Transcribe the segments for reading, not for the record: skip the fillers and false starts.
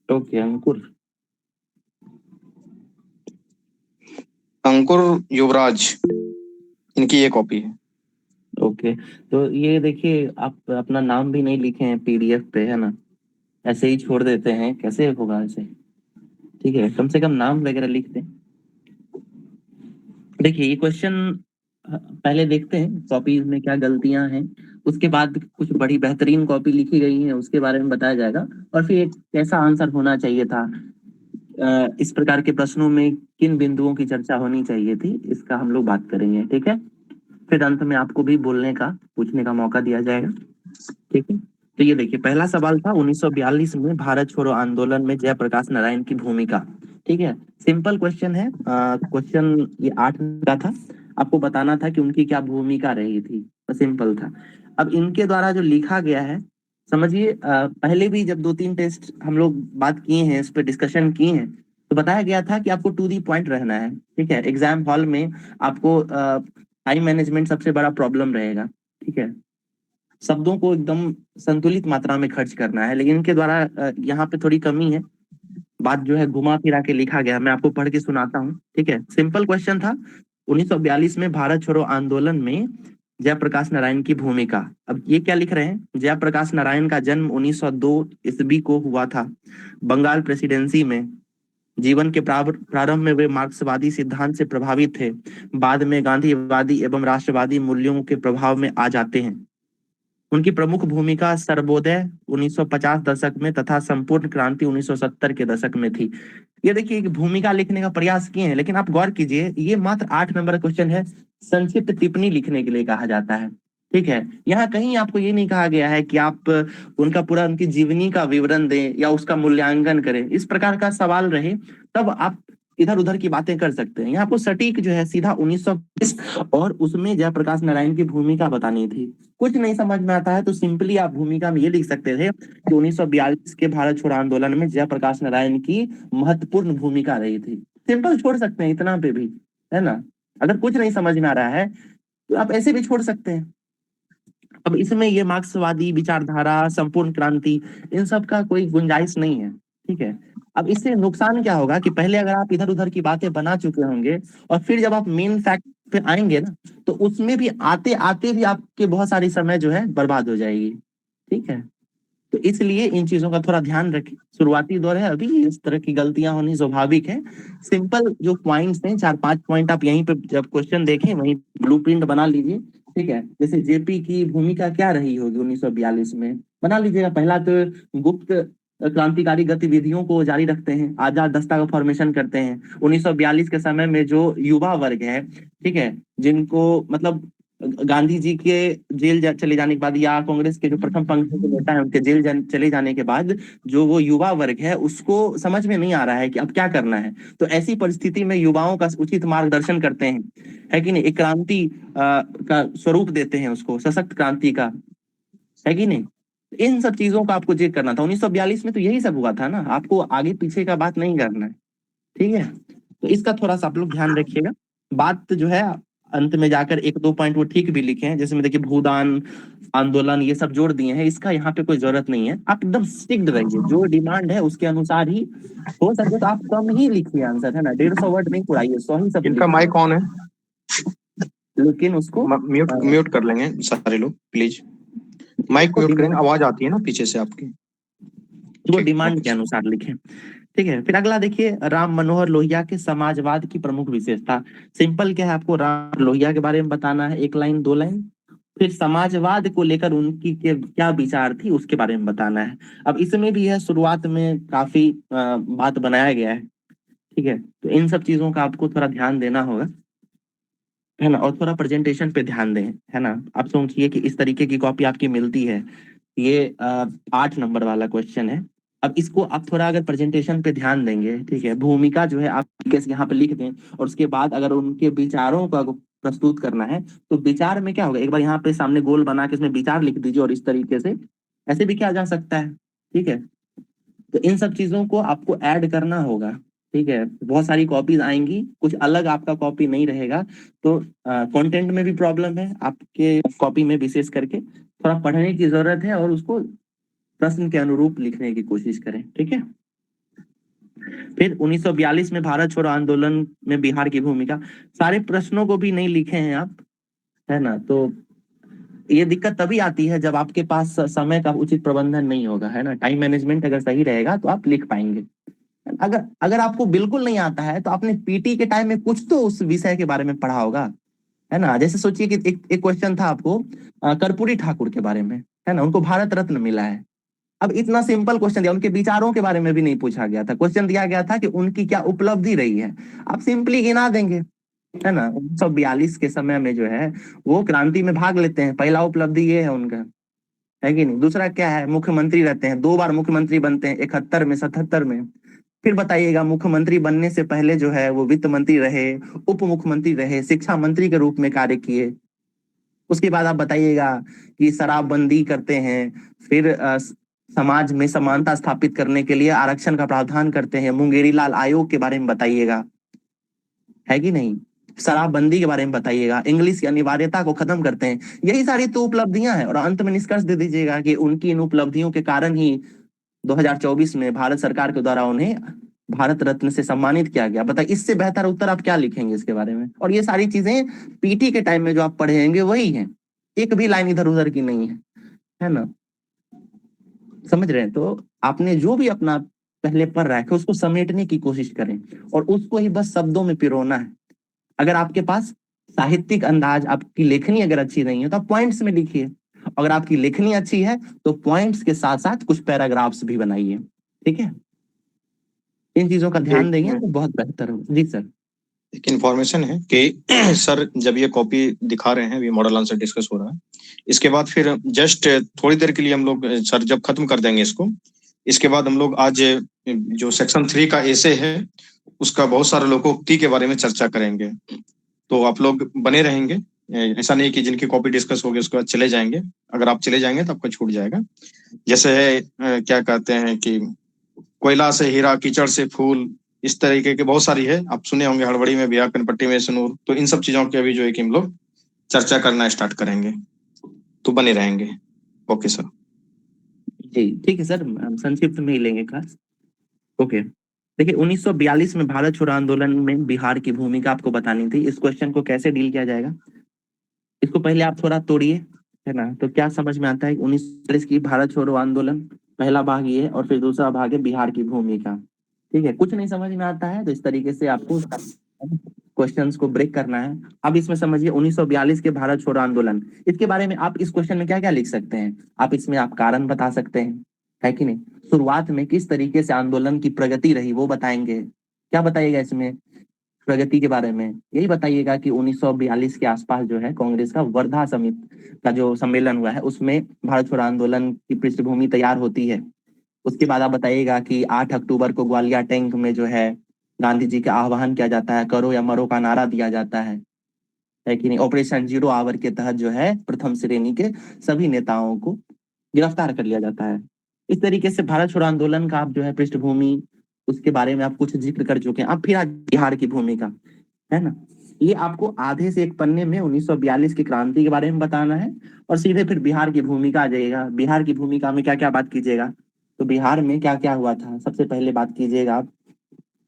Okay, अंकुर। अंकुर, युवराज, इनकी ये copy है। ओके, तो ये देखिए, आप अपना नाम भी नहीं लिखे हैं पीडीएफ पे, है ना? ऐसे ही छोड़ देते हैं, कैसे होगा ऐसे? ठीक है, कम से कम नाम वगैरह लिख दें। देखिए, ये क्वेश्चन पहले देखते हैं कॉपीज में क्या गलतियां हैं। उसके बाद कुछ बड़ी बेहतरीन कॉपी लिखी गई है, उसके बारे में बताया जाएगा। और फिर एक कैसा आंसर होना चाहिए था, इस प्रकार के प्रश्नों में किन बिंदुओं की चर्चा होनी चाहिए थी, इसका हम लोग बात करेंगे। ठीक है, फिर अंत में आपको भी बोलने का, पूछने का मौका दिया जाएगा। ठीक है, तो ये देखिए, पहला सवाल था 1942 में भारत छोड़ो आंदोलन में जयप्रकाश नारायण की भूमिका। ठीक है, सिंपल क्वेश्चन है। क्वेश्चन ये 8 का था। आपको बताना था कि उनकी क्या भूमिका रही थी, तो सिंपल था। अब इनके द्वारा जो लिखा गया है, समझिए, पहले भी जब 2-3 टेस्ट हम लोग बात किए हैं, इस पे डिस्कशन किए हैं, तो बताया गया था कि आपको टू दी पॉइंट रहना है। ठीक है, एग्जाम हॉल में आपको टाइम मैनेजमेंट सबसे बड़ा प्रॉब्लम रहेगा। ठीक है, शब्दों को एकदम संतुलित मात्रा में खर्च करना है, लेकिन इनके द्वारा यहाँ पे थोड़ी कमी है। बात जो है घुमा फिरा के लिखा गया, मैं आपको पढ़ के सुनाता हूँ। ठीक है, सिंपल क्वेश्चन था, 1942 में भारत छोड़ो आंदोलन में जयप्रकाश नारायण की भूमिका। अब ये क्या लिख रहे हैं, जयप्रकाश नारायण का जन्म 1902 ईस्वी को हुआ था, बंगाल प्रेसिडेंसी में। जीवन के प्रारंभ में वे मार्क्सवादी सिद्धांत से प्रभावित थे, बाद में गांधीवादी एवं राष्ट्रवादी मूल्यों के प्रभाव में आ जाते हैं। उनकी प्रमुख भूमिका सर्वोदय 1950 दशक में तथा संपूर्ण क्रांति 1970 के दशक में थी। ये देखिए, एक भूमिका लिखने का प्रयास किए हैं, लेकिन आप गौर कीजिए, ये मात्र 8 नंबर का क्वेश्चन है। संक्षिप्त टिप्पणी लिखने के लिए कहा जाता है। ठीक है, यहाँ कहीं आपको ये नहीं कहा गया है कि आप उनका पूरा, उनकी जीवनी का विवरण दें या उसका मूल्यांकन करें। इस प्रकार का सवाल रहे तब आप इधर उधर की बातें कर सकते हैं। यहाँ आपको सटीक जो है सीधा 1920 और उसमें जयप्रकाश नारायण की भूमिका बतानी थी। कुछ नहीं समझ में आता है तो सिंपली आप भूमिका में ये लिख सकते थे कि 1942 के भारत छोड़ो आंदोलन में जयप्रकाश नारायण की महत्वपूर्ण भूमिका रही थी। सिंपल छोड़ सकते हैं इतना पे भी, है ना? अगर कुछ नहीं समझ में आ रहा है तो आप ऐसे भी छोड़ सकते हैं। अब इसमें ये मार्क्सवादी विचारधारा, संपूर्ण क्रांति, इन सब का कोई गुंजाइश नहीं है। ठीक है, अब इससे नुकसान क्या होगा कि पहले अगर आप इधर उधर की बातें बना चुके होंगे और फिर जब आप मेन फैक्ट पे आएंगे ना, तो उसमें भी आते आते भी आपके बहुत सारी समय जो है बर्बाद हो जाएगी। ठीक है, तो इसलिए इन चीजों का थोड़ा ध्यान रखें। शुरुआती दौर है अभी, इस तरह की गलतियां होनी स्वाभाविक है। सिंपल जो पॉइंट्स हैं, 4-5 पॉइंट आप यहीं पे जब क्वेश्चन देखें वहीं ब्लूप्रिंट बना लीजिए। ठीक है, जैसे जेपी की भूमिका क्या रही होगी 1942 में, बना लीजिएगा। पहला तो गुप्त क्रांतिकारी गतिविधियों को जारी रखते हैं, आजाद दस्ता का फॉर्मेशन करते हैं। 1942 के समय में जो युवा वर्ग है, ठीक है, जिनको मतलब गांधी जी के चले जाने के बाद, या कांग्रेस के जो प्रथम पंक्ति के नेता है उनके चले जाने के बाद, जो वो युवा वर्ग है उसको समझ में नहीं आ रहा है कि अब क्या करना है। तो ऐसी परिस्थिति में युवाओं का उचित मार्गदर्शन करते हैं, है कि नहीं? एक क्रांति का स्वरूप देते हैं उसको, सशक्त क्रांति का, है कि नहीं? इन सब चीजों का आपको चेक करना था 1942 में, तो यही सब हुआ था ना। आपको आगे पीछे का बात नहीं करना है। ठीक है, तो इसका थोड़ा सा आप लोग ध्यान रखिएगा। बात जो है अंत में जाकर 1-2 पॉइंट वो ठीक भी लिखे हैं, जैसे में देखिए भूदान आंदोलन ये सब जोड़ दिए हैं, इसका यहाँ पे कोई जरूरत नहीं है। आप एकदम स्ट्रिक्ट रहिए, जो डिमांड है उसके अनुसार ही। हो सके तो आप कम ही लिखिए आंसर, है ना? 150 वर्ड नहीं पुराइए, 100 ही सब इनका लिखिए। माइक ऑन है। लेकिन उसको म्यूट म्यूट कर लेंगे सारे लोग प्लीज। माइक उसको म्यूट करेंगे, डिमांड, आवाज आती है ना पीछे से आपकी। वो ठीक, डिमांड ओके के सर। अनुसार लिखें। ठीक है, फिर अगला देखिए, राम मनोहर लोहिया के समाजवाद की प्रमुख विशेषता। सिंपल क्या है, आपको राम लोहिया के बारे में बताना है, 1 लाइन 2 लाइन। फिर समाजवाद को लेकर उनकी क्या विचार थी उसके बारे में बताना है। अब इसमें भी है, शुरुआत में काफी बात बनाया गया है। ठीक है, तो इन सब चीजों का आपको थोड़ा ध्यान देना होगा, है ना? और थोड़ा प्रेजेंटेशन पे ध्यान दें, है ना? आप सोचिए कि इस तरीके की कॉपी आपकी मिलती है, ये 8 नंबर वाला क्वेश्चन है। अब इसको आप थोड़ा अगर प्रेजेंटेशन पे ध्यान देंगे, ठीक है, भूमिका जो है आप कैसे यहाँ पे लिख दें, और उसके बाद अगर उनके विचारों को प्रस्तुत करना है, तो विचार में क्या होगा, एक बार यहाँ पे सामने गोल बना के इसमें विचार लिख दीजिए, और इस तरीके से ऐसे भी किया जा सकता है। ठीक है, तो इन सब चीजों को आपको ऐड करना होगा। ठीक है, बहुत सारी कॉपीज आएंगी, कुछ अलग आपका कॉपी नहीं रहेगा। तो कंटेंट में भी प्रॉब्लम है आपके कॉपी में, विशेष करके थोड़ा पढ़ने की जरूरत है, और उसको प्रश्न के अनुरूप लिखने की कोशिश करें। ठीक है, फिर 1942 में भारत छोड़ो आंदोलन में बिहार की भूमिका। सारे प्रश्नों को भी नहीं लिखे हैं आप, है ना। तो ये दिक्कत तभी आती है जब आपके पास समय का उचित प्रबंधन नहीं होगा, है ना। टाइम मैनेजमेंट अगर सही रहेगा तो आप लिख पाएंगे। अगर अगर आपको बिल्कुल नहीं आता है तो आपने पीटी के टाइम में कुछ तो उस विषय के बारे में पढ़ा होगा, है ना। जैसे सोचिए कि एक क्वेश्चन था आपको कर्पूरी ठाकुर के बारे में, है ना। उनको भारत रत्न मिला है। अब इतना सिंपल क्वेश्चन दिया, उनके विचारों के बारे में भी नहीं पूछा गया था। क्वेश्चन दिया गया था कि उनकी क्या उपलब्धि रही है। आप सिंपली गिना देंगे, है ना। 1942 के समय में जो है वो क्रांति में भाग लेते हैं, पहला उपलब्धि ये है उनका, है कि नहीं। दूसरा क्या है, मुख्यमंत्री रहते हैं, 2 बार मुख्यमंत्री बनते हैं, 71 में, 77 में। फिर बताइएगा, मुख्यमंत्री बनने से पहले जो है वो वित्त मंत्री रहे, उप मुख्यमंत्री रहे, शिक्षा मंत्री के रूप में कार्य किए। उसके बाद आप बताइएगा कि शराबबंदी करते हैं, फिर समाज में समानता स्थापित करने के लिए आरक्षण का प्रावधान करते हैं। मुंगेरी लाल आयोग के बारे में बताइएगा, है कि नहीं। शराबबंदी के बारे में बताइएगा, इंग्लिश की अनिवार्यता को खत्म करते हैं। यही सारी तो उपलब्धियां हैं, और अंत में निष्कर्ष दे दीजिएगा कि उनकी इन उपलब्धियों के कारण ही 2024 में भारत सरकार के द्वारा उन्हें भारत रत्न से सम्मानित किया गया। बताइए, इससे बेहतर उत्तर आप क्या लिखेंगे इसके बारे में। और ये सारी चीजें पीटी के टाइम में जो आप पढ़ेंगे वही है, एक भी लाइन इधर उधर की नहीं है ना। समझ रहे हैं। तो आपने जो भी अपना पहले पढ़ रखा है उसको समेटने की कोशिश करें, और उसको ही बस शब्दों में पिरोना है। अगर आपके पास साहित्यिक अंदाज, आपकी लेखनी अगर अच्छी नहीं है तो आप पॉइंट्स में लिखिए। अगर आपकी लेखनी अच्छी है तो पॉइंट्स के साथ साथ कुछ पैराग्राफ्स भी बनाइए, ठीक है। इन चीजों का ध्यान देंगे तो बहुत बेहतर हो। जी सर। एक इन्फॉर्मेशन है कि सर जब ये कॉपी दिखा रहे हैं, अभी मॉडल आंसर डिस्कस हो रहा है, इसके बाद फिर जस्ट थोड़ी देर के लिए हम लोग सर जब खत्म कर देंगे इसको, इसके बाद हम लोग आज जो सेक्शन 3 का एसे है उसका बहुत सारे लोकोक्ति के बारे में चर्चा करेंगे। तो आप लोग बने रहेंगे, ऐसा नहीं कि जिनकी कॉपी डिस्कस होगी उसके बाद चले जाएंगे। अगर आप चले जाएंगे तो आपका छूट जाएगा। जैसे है क्या कहते हैं कि कोयला से हीरा, कीचड़ से फूल, इस तरीके के बहुत सारी है, आप सुने होंगे, हड़बड़ी में बिया, कनपट्टी में सिनूर। तो इन सब चीजों की अभी जो है कि हम लोग चर्चा करना स्टार्ट करेंगे, तो बने रहेंगे। Okay sir. जी ठीक है सर, हम संक्षिप्त में ही लेंगे क्लास। ओके, देखिए 1942 में भारत छोड़ो आंदोलन में बिहार की भूमिका आपको बतानी थी। इस क्वेश्चन को कैसे डील किया जाएगा, इसको पहले आप थोड़ा तोड़िए, है ना। तो क्या समझ में आता है, 1940 की भारत छोड़ो आंदोलन, पहला भाग ये है, और फिर दूसरा भाग है बिहार की भूमिका। ठीक है, कुछ नहीं समझ में आता है तो इस तरीके से आपको क्वेश्चंस को ब्रेक करना है। अब इसमें समझिए 1942 के भारत छोड़ो आंदोलन, इसके बारे में आप इस क्वेश्चन में क्या क्या लिख सकते हैं। आप इसमें आप कारण बता सकते हैं, है कि नहीं। शुरुआत में किस तरीके से आंदोलन की प्रगति रही वो बताएंगे। क्या बताइएगा इसमें प्रगति के बारे में, यही बताइएगा कि 1942 के आसपास जो है कांग्रेस का वर्धा समिति का जो सम्मेलन हुआ है उसमें भारत छोड़ो आंदोलन की पृष्ठभूमि तैयार होती है। उसके बाद आप बताइएगा कि 8 अक्टूबर को ग्वालियर टैंक में जो है गांधी जी का आह्वान किया जाता है, करो या मरो का नारा दिया जाता है कि नहीं। ऑपरेशन जीरो आवर के तहत जो है प्रथम श्रेणी के सभी नेताओं को गिरफ्तार कर लिया जाता है। इस तरीके से भारत छोड़ो आंदोलन का आप जो है पृष्ठभूमि, उसके बारे में आप कुछ जिक्र कर चुके हैं। अब फिर आज बिहार की भूमिका, है ना। ये आपको आधे से एक पन्ने में 1942 की क्रांति के बारे में बताना है, और सीधे फिर बिहार की भूमिका आ जाएगा। बिहार की भूमिका में क्या क्या बात कीजिएगा, तो बिहार में क्या क्या हुआ था सबसे पहले बात कीजिएगा आप।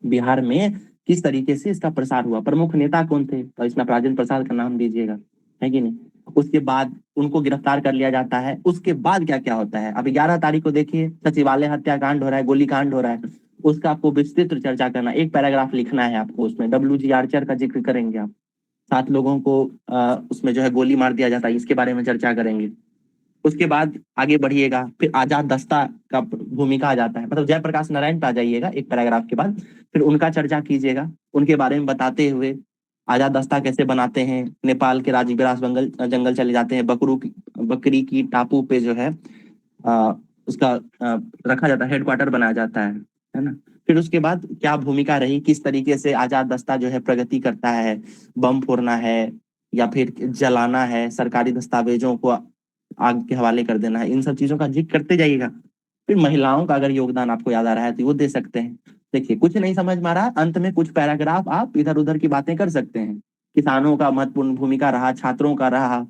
बिहार में किस तरीके से इसका प्रसार हुआ, प्रमुख नेता कौन थे, तो इसमें राजेंद्र प्रसाद का नाम दीजिएगा, है कि नहीं। उसके बाद उनको गिरफ्तार कर लिया जाता है, उसके बाद क्या क्या होता है। अब 11 तारीख को देखिए सचिवालय हत्याकांड हो रहा है, गोलीकांड हो रहा है, उसका आपको विस्तृत चर्चा करना, एक पैराग्राफ लिखना है आपको। उसमें WG आर्चर का जिक्र करेंगे आप, 7 लोगों को उसमें जो है गोली मार दिया जाता है, इसके बारे में चर्चा करेंगे। उसके बाद आगे बढ़िएगा, फिर आजाद दस्ता का भूमिका आ जाता है, मतलब जयप्रकाश नारायण पे आ जाइएगा एक पैराग्राफ के बाद। फिर उनका चर्चा कीजिएगा, उनके बारे में बताते हुए आजाद दस्ता कैसे बनाते हैं, नेपाल के राजगिरास जंगल जंगल चले जाते हैं, बकरी की टापू पे जो है उसका रखा जाता है, हेडक्वार्टर बनाया जाता है ना। फिर उसके बाद क्या भूमिका रही, किस तरीके से आजाद दस्ता जो है प्रगति करता है, बम फोड़ना है या फिर जलाना है, सरकारी दस्तावेजों को आग के हवाले कर देना है, इन सब चीजों का जिक्र करते जाइएगा। फिर महिलाओं का अगर योगदान आपको याद आ रहा है तो वो दे सकते हैं। देखिए कुछ नहीं समझ में आ रहा, अंत में कुछ पैराग्राफ आप इधर उधर की बातें कर सकते हैं। किसानों का महत्वपूर्ण भूमिका रहा, छात्रों का रहा,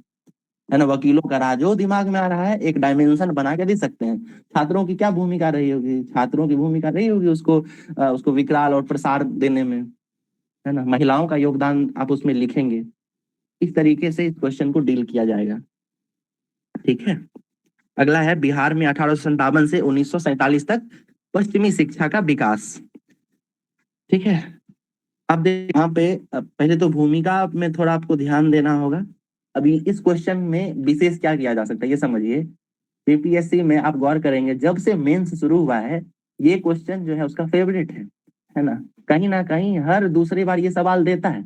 है ना, वकीलों का राज, जो दिमाग में आ रहा है एक डायमेंशन बना के दे सकते हैं। छात्रों की क्या भूमिका रही होगी, छात्रों की भूमिका रही होगी उसको विकराल और प्रसार देने में, है ना, महिलाओं का योगदान आप उसमें लिखेंगे। इस तरीके से इस क्वेश्चन को डील किया जाएगा। ठीक है, अगला है बिहार में 1857 से 1947 तक पश्चिमी शिक्षा का विकास। ठीक है, अब देखिए यहाँ पे पहले तो भूमिका में थोड़ा आपको ध्यान देना होगा। अभी इस क्वेश्चन में विशेष क्या किया जा सकता है ये समझिए। बीपीएससी में आप गौर करेंगे, जब से मेंस शुरू हुआ है ये क्वेश्चन जो है उसका फेवरेट है ना कहीं हर दूसरी बार ये सवाल देता है,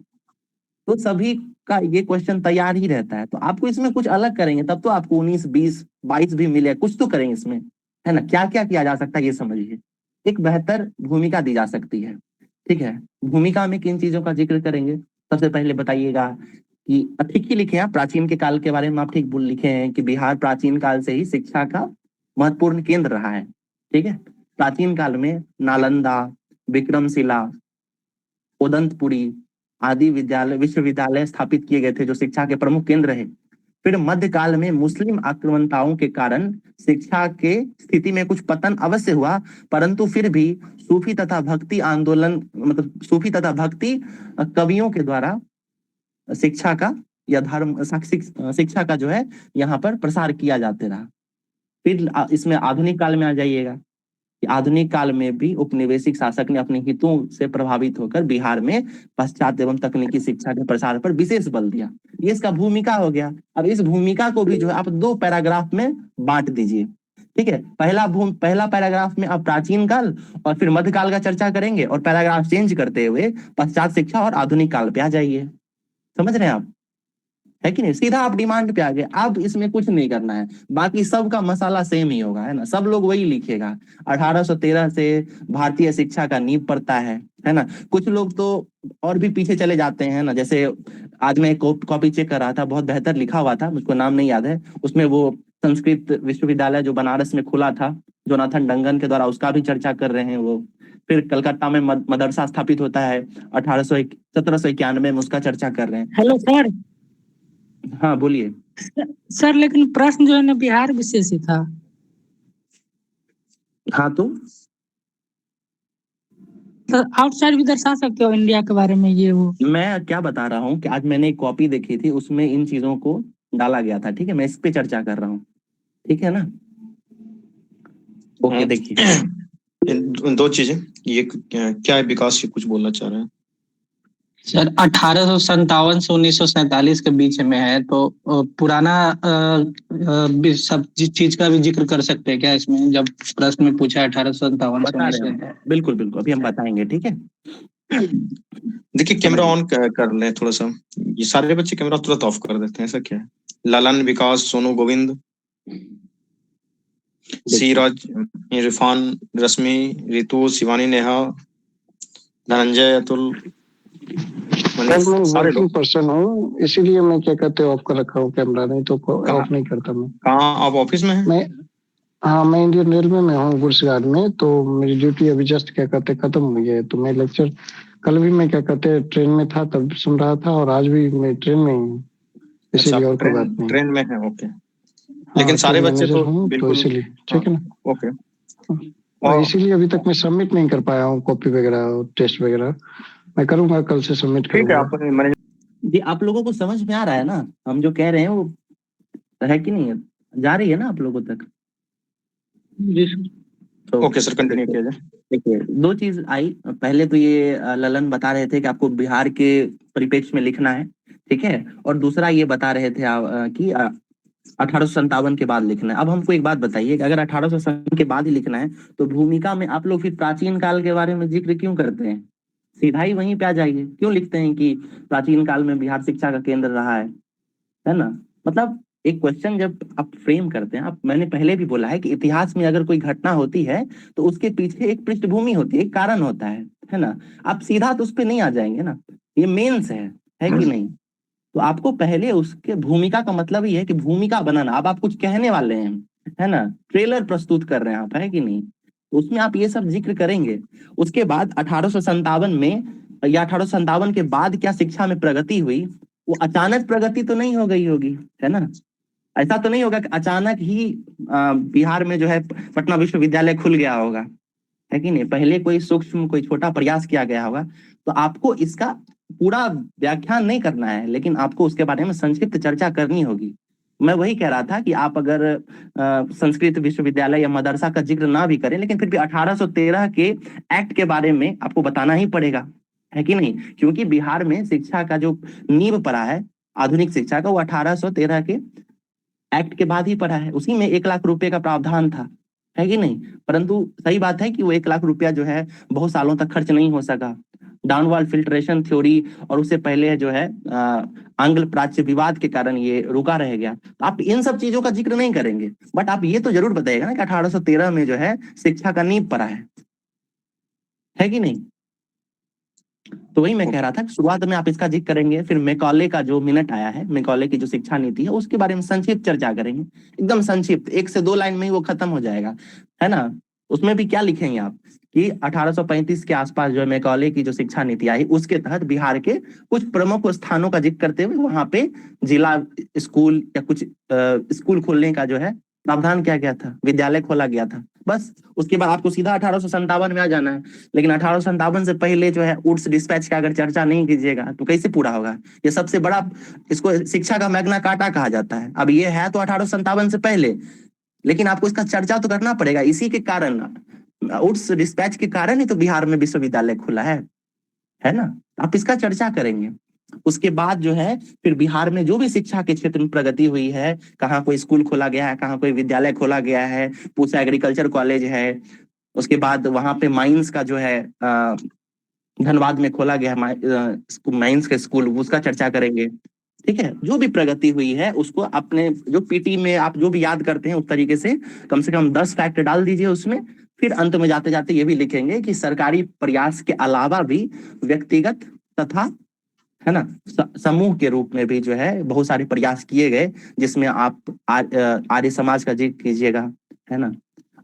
तो सभी का ये क्वेश्चन तैयार ही रहता है। तो आपको इसमें कुछ अलग करेंगे तब तो आपको 19, 20, 22 भी मिले, कुछ तो करेंगे इसमें, है ना। क्या क्या किया जा सकता है ये समझिए। एक बेहतर भूमिका दी जा सकती है। ठीक है, भूमिका में किन चीजों का जिक्र करेंगे, सबसे पहले बताइएगा कि ठीक ही लिखे हैं प्राचीन के काल के बारे में, आप ठीक बोल लिखे हैं कि बिहार प्राचीन काल से ही शिक्षा का महत्वपूर्ण केंद्र रहा है। ठीक है, प्राचीन काल में नालंदा, विक्रमशिला, उदंतपुरी आदि विश्वविद्यालय स्थापित किए गए थे जो शिक्षा के प्रमुख केंद्र है। फिर मध्यकाल में मुस्लिम आक्रमणताओं के कारण शिक्षा के स्थिति में कुछ पतन अवश्य हुआ, परंतु फिर भी सूफी तथा भक्ति आंदोलन, मतलब सूफी तथा भक्ति कवियों के द्वारा शिक्षा का या शिक्षा का जो है यहाँ पर प्रसार किया जाते रहा। फिर इसमें आधुनिक काल में आ जाइएगा कि आधुनिक काल में भी उपनिवेशिक शासक ने अपने हितों से प्रभावित होकर बिहार में पाश्चात्य एवं तकनीकी शिक्षा के प्रसार पर विशेष बल दिया। ये इसका भूमिका हो गया। अब इस भूमिका को भी जो है आप 2 पैराग्राफ में बांट दीजिए। ठीक है, पहला पैराग्राफ में आप प्राचीन काल और फिर मध्यकाल का चर्चा करेंगे, और पैराग्राफ चेंज करते हुए पश्चात शिक्षा और आधुनिक काल पे आ जाइए। समझ रहे हैं आप, है कि नहीं। सीधा आप डिमांड पे आ गए, अब इसमें कुछ नहीं करना है, बाकी सबका मसाला सेम ही होगा, है ना, सब लोग वही लिखेगा। 1813 से भारतीय शिक्षा का नींव पड़ता है ना। कुछ लोग तो और भी पीछे चले जाते हैं ना, जैसे आज मैं कॉपी चेक कर रहा था, बहुत बेहतर लिखा हुआ था, मुझको नाम नहीं याद है, उसमें वो संस्कृत विश्वविद्यालय जो बनारस में खुला था जोनाथन डंगन के द्वारा, उसका भी चर्चा कर रहे हैं वो। फिर कलकत्ता में मदरसा स्थापित होता है 1791 में, उसका चर्चा कर रहे हैं। Hello sir. हाँ बोलिए सर लेकिन प्रश्न जो है ना बिहार विशेष ही था। हाँ तो आउटसाइड भी दर्शा सकते हो इंडिया के बारे में ये वो। मैं क्या बता रहा हूँ कि आज मैंने एक कॉपी देखी थी, उसमें इन चीजों को डाला गया था। ठीक है, मैं इस पे चर्चा कर रहा हूँ, ठीक है ना। ओके देखिए 2 चीजें, ये क्या है, विकास से कुछ बोलना चाह रहे हैं सर। 1857 से 1947 के बीच में है, तो पुराना सब चीज का भी जिक्र कर सकते हैं क्या इसमें, जब प्रश्न में पूछा 1857 से बिल्कुल बिल्कुल, अभी हम बताएंगे। ठीक है, देखिए कैमरा ऑन कर लें थोड़ा सा, ये सारे बच्चे कैमरा तुरंत ऑफ कर देते हैं, ऐसा क्या है। ललन, विकास, सोनू, गोविंद, सीराज, इरफान, रश्मि, रितु, शिवानी, नेहा, धनंजय, अतुल, वर्किंग पर्सन हूँ, इसीलिए मैं क्या कहते हैं ऑफ कर रखा हूँ कैमरा, नहीं तो ऑफ नहीं करता मैं। कहाँ आप ऑफिस में हैं? हाँ मैं इंडियन रेलवे में हूँ गुरसगार में, तो मेरी ड्यूटी अभी जस्ट क्या कहते खत्म हुई है। तो मैं लेक्चर कल भी मैं क्या कहते ट्रेन में था तब सुन रहा था, और आज भी मैं ट्रेन में हूँ, इसीलिए और कोई बात नहीं। ट्रेन में है, ओके। लेकिन सारे बच्चे तो बिल्कुल इसीलिए ठीक है ना, ओके। और इसीलिए अभी तक मैं सबमिट नहीं कर पाया हूँ कॉपी वगैरह टेस्ट वगैरह, मैं करूंगा कल से सबमिट करूंगा। जी आप लोगों को समझ में आ रहा है ना हम जो कह रहे हैं, वो है कि नहीं, जा रही है ना आप लोगों तक। ओके सर, कंटिन्यू किया जाए। देखिए 2 चीज आई, पहले तो ये ललन बता रहे थे कि आपको बिहार के परिप्रेक्ष्य में लिखना है, ठीक है, और दूसरा ये बता रहे थे कि 1857 के बाद लिखना है। अब हमको एक बात बताइए कि अगर 1857 के बाद ही लिखना है तो भूमिका में आप लोग फिर प्राचीन काल के बारे में जिक्र क्यों करते हैं, सीधा ही वहीं पे आ जाइए। क्यों लिखते हैं कि प्राचीन काल में बिहार शिक्षा का केंद्र रहा है ना। मतलब एक क्वेश्चन जब आप फ्रेम करते हैं, आप, मैंने पहले भी बोला है कि इतिहास में अगर कोई घटना होती है तो उसके पीछे एक पृष्ठभूमि होती है, एक कारण होता है ना। आप सीधा तो उस पर नहीं आ जाएंगे ना, ये मेंस है कि नहीं। तो आपको पहले उसके भूमिका का मतलब ही है कि भूमिका बनाना। अब आप कुछ कहने वाले हैं, है ना, ट्रेलर प्रस्तुत कर रहे हैं आप, है कि नहीं, तो उसमें आप ये सब जिक्र करेंगे। उसके बाद 1857 में या 1857 के बाद क्या शिक्षा में प्रगति हुई, वो अचानक प्रगति तो नहीं हो गई होगी, है ना। ऐसा तो नहीं होगा कि अचानक ही बिहार में जो है पटना विश्वविद्यालय खुल गया होगा, है कि नहीं। पहले कोई सूक्ष्म कोई छोटा प्रयास किया गया होगा। तो आपको इसका पूरा व्याख्यान नहीं करना है, लेकिन आपको उसके बारे में संक्षिप्त चर्चा करनी होगी। मैं वही कह रहा था कि आप अगर संस्कृत विश्वविद्यालय या मदरसा का जिक्र ना भी करें, लेकिन फिर भी 1813 के एक्ट के बारे में आपको बताना ही पड़ेगा, है कि नहीं। क्योंकि बिहार में शिक्षा का जो नींव पड़ा है आधुनिक शिक्षा का, वो 1813 के एक्ट के बाद ही पड़ा है। उसी में 1 लाख रुपए का प्रावधान था, है कि नहीं। परंतु सही बात है कि वो 1 लाख रुपया जो है बहुत सालों तक खर्च नहीं हो सका। डाउनवाल फिल्ट्रेशन थ्योरी और उससे पहले जो है आंग्ल प्राच्य विवाद के कारण ये रुका रह गया। तो आप इन सब चीजों का जिक्र नहीं करेंगे, बट आप ये तो जरूर बताइएगा ना कि 1813 में जो है शिक्षा का नींव पड़ा है कि नहीं। तो वही मैं कह रहा था कि शुरुआत में आप इसका जिक्र करेंगे, फिर मैकॉले का जो मिनट आया है, मैकॉले की जो शिक्षा नीति है उसके बारे में संक्षिप्त चर्चा करेंगे, एकदम संक्षिप्त, 1 से 2 लाइन में ही वो खत्म हो जाएगा, है ना। उसमें भी क्या लिखेंगे आप कि 1835 के आसपास जो है मैकॉले की जो शिक्षा नीति आई, उसके तहत बिहार के कुछ प्रमुख स्थानों का जिक्र करते हुए वहां पे जिला स्कूल या कुछ स्कूल खोलने का जो है प्रावधान किया गया था, विद्यालय खोला गया था। बस उसके बाद आपको सीधा 1857 में आ जाना है। लेकिन 1857 से पहले जो है वुड्स डिस्पैच का अगर चर्चा नहीं कीजिएगा तो कैसे पूरा होगा। ये सबसे बड़ा, इसको शिक्षा का मैग्ना कार्टा कहा जाता है। अब ये है तो 1857 से पहले, लेकिन आपको इसका चर्चा तो करना पड़ेगा। इसी के कारण, वुड्स डिस्पैच के कारण ही तो बिहार में विश्वविद्यालय खुला है ना। आप इसका चर्चा करेंगे। उसके बाद जो है फिर बिहार में जो भी शिक्षा के क्षेत्र में प्रगति हुई है, कहाँ कोई स्कूल खोला गया है, कहाँ कोई विद्यालय खोला गया है, पूसा एग्रीकल्चर कॉलेज है। उसके बाद वहां पे माइंस का जो है धनबाद में खोला गया है माइंस का स्कूल, उसका चर्चा करेंगे। ठीक है, जो भी प्रगति हुई है उसको अपने जो पीटी में आप जो भी याद करते हैं उस तरीके से कम 10 फैक्ट डाल दीजिए उसमें। फिर अंत में जाते जाते ये भी लिखेंगे कि सरकारी प्रयास के अलावा भी व्यक्तिगत तथा, है ना, समूह के रूप में भी जो है बहुत सारे प्रयास किए गए, जिसमें आप आर्य समाज का जिक्र कीजिएगा, है ना।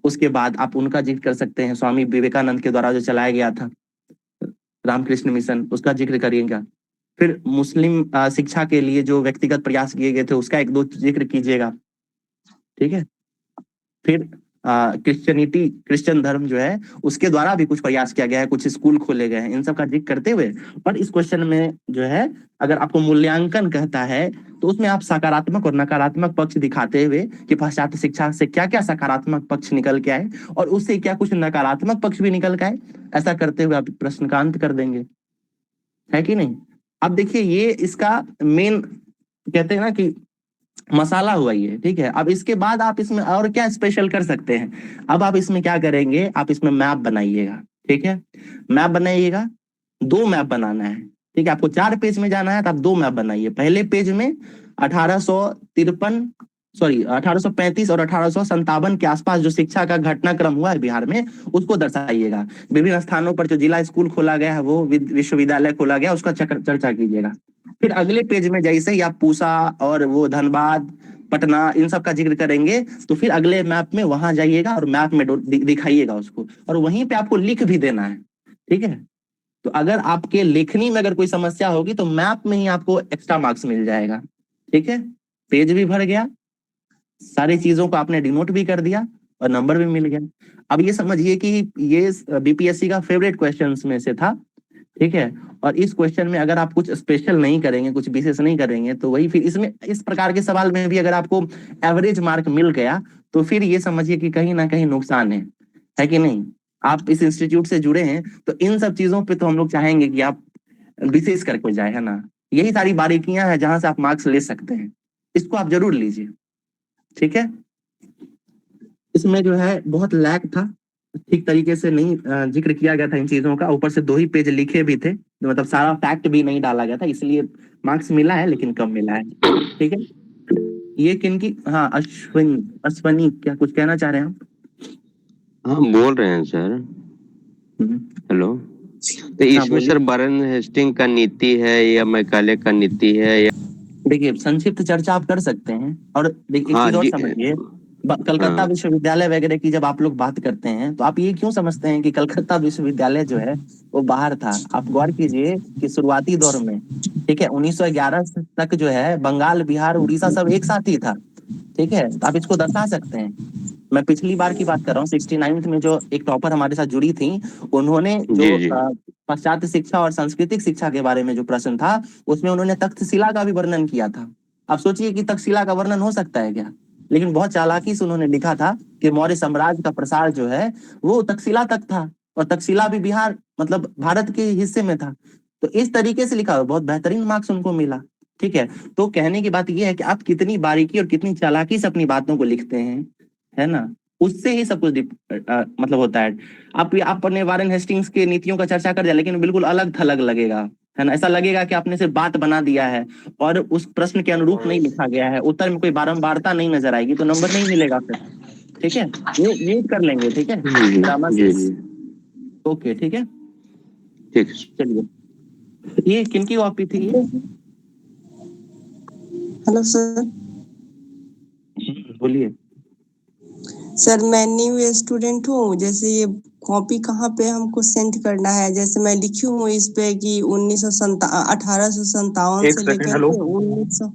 उसके बाद आप उनका जिक्र कर सकते हैं, स्वामी विवेकानंद के द्वारा जो चलाया गया था रामकृष्ण मिशन, उसका जिक्र करिएगा। फिर मुस्लिम शिक्षा के लिए जो व्यक्तिगत प्रयास किए गए थे उसका 1-2 जिक्र कीजिएगा, ठीक है। फिर क्रिश्चियन धर्म जो है उसके द्वारा भी कुछ प्रयास किया गया है, कुछ स्कूल खोले गए हैं, इन सब का जिक्र करते हुए। और इस क्वेश्चन में जो है अगर आपको मूल्यांकन कहता है तो उसमें आप सकारात्मक और नकारात्मक पक्ष दिखाते हुए कि पाश्चात्य शिक्षा से क्या क्या सकारात्मक पक्ष निकल के आए और उससे क्या कुछ नकारात्मक पक्ष भी निकल के आए, ऐसा करते हुए आप प्रश्न का अंत कर देंगे, है कि नहीं। अब देखिए ये इसका मेन कहते हैं ना कि मसाला हुआ ये, ठीक है। अब इसके बाद आप इसमें और क्या स्पेशल कर सकते हैं। अब आप इसमें क्या करेंगे, आप इसमें मैप बनाइएगा, ठीक है। मैप बनाइएगा, 2 मैप बनाना है, ठीक है। आपको 4 पेज में जाना है तो आप 2 मैप बनाइए। पहले पेज में 1835 और 1857 के आसपास जो शिक्षा का घटनाक्रम हुआ है बिहार में उसको दर्शाइएगा। विभिन्न स्थानों पर जो जिला स्कूल खोला गया है, वो विश्वविद्यालय खोला गया, उसका चर्चा कीजिएगा। फिर अगले पेज में जैसे ही आप पूसा और वो धनबाद, पटना, इन सब का जिक्र करेंगे तो फिर अगले मैप में वहां जाइएगा और मैप में दिखाइएगा उसको, और वहीं पे आपको लिख भी देना है, ठीक है। तो अगर आपके लेखनी में अगर कोई समस्या होगी तो मैप में ही आपको एक्स्ट्रा मार्क्स मिल जाएगा, ठीक है। पेज भी भर गया, सारी चीजों को आपने डिनोट भी कर दिया और नंबर भी मिल गया। अब ये समझिए कि ये बीपीएससी का फेवरेट क्वेश्चंस में से था, ठीक है। और इस क्वेश्चन में अगर आप कुछ स्पेशल नहीं करेंगे, कुछ विशेष नहीं करेंगे, तो वही फिर इसमें इस प्रकार के सवाल में भी अगर आपको एवरेज मार्क मिल गया तो फिर ये समझिए कि कहीं ना कहीं नुकसान है कि नहीं। आप इस इंस्टीट्यूट से जुड़े हैं तो इन सब चीजों पे तो हम लोग चाहेंगे कि आप विशेष करके जाए, है ना। यही सारी बारीकियां हैं जहां से आप मार्क्स ले सकते हैं, इसको आप जरूर लीजिए, ठीक है। इसमें जो है बहुत लैग था, ठीक तरीके से नहीं जिक्र किया गया था इन चीजों का। ऊपर से 2 ही पेज लिखे भी थे, तो मतलब सारा फैक्ट भी नहीं डाला गया था, इसलिए मार्क्स मिला है लेकिन कम मिला है, ठीक है। ये किनकी, हाँ, अश्वनी क्या कुछ कहना चाह रहे हैं आप? हाँ बोल रहे हैं सर। हेलो, तो इसमें बोलिए। सर वारेन हेस्टिंग का नीति है या मैकाले का नीति है या? देखिए संक्षिप्त चर्चा आप कर सकते हैं। और देखिए एक हाँ चीज और जी, समझिए, कलकत्ता हाँ विश्वविद्यालय वगैरह की जब आप लोग बात करते हैं तो आप ये क्यों समझते हैं कि कलकत्ता विश्वविद्यालय जो है वो बाहर था। आप गौर कीजिए कि शुरुआती दौर में, ठीक है, 1911 तक जो है बंगाल, बिहार, उड़ीसा सब एक साथ ही था। ठीक है, तो आप इसको दर्शा सकते हैं। मैं पिछली बार की बात कर रहा हूँ, 69th में जो एक टॉपर हमारे साथ जुड़ी थी, उन्होंने जो जी। पाश्चात्य शिक्षा और सांस्कृतिक शिक्षा के बारे में जो प्रश्न था, उसमें उन्होंने तक्षशिला का भी वर्णन किया था। आप सोचिए कि तक्षशिला का वर्णन हो सकता है क्या? लेकिन बहुत चालाकी से उन्होंने लिखा था कि मौर्य साम्राज्य का प्रसार जो है वो तक्षशिला तक था, और तक्षशिला भी बिहार मतलब भारत के हिस्से में था। तो इस तरीके से लिखा, बहुत बेहतरीन मार्क्स उनको मिला। ठीक है, तो कहने की बात यह है कि आप कितनी बारीकी और कितनी चालाकी से अपनी बातों को लिखते हैं, है ना, उससे ही सब कुछ मतलब होता है। आप अपने वारेन हेस्टिंग्स के नीतियों का चर्चा कर दिया, लेकिन बिल्कुल अलग थलग लगेगा, है ना, ऐसा लगेगा कि आपने सिर्फ बात बना दिया है और उस प्रश्न के अनुरूप नहीं लिखा गया है, उत्तर में कोई बारंबारता नहीं नजर आएगी, तो नंबर नहीं मिलेगा फिर। ठीक है, म्यूट कर लेंगे, ठीक है, ड्रामा जी से। जी ओके, ठीक है, ठीक है। चलिए। ये किनकी कॉपी थी ये? Hello sir. बोलिए। सर मैं न्यू स्टूडेंट हूँ, जैसे ये कॉपी कहाँ पे हमको सेंड करना है? जैसे मैं लिखी हूँ इस पे कि 1857 एक से सेकंड, लेकर हेलो। के 1900।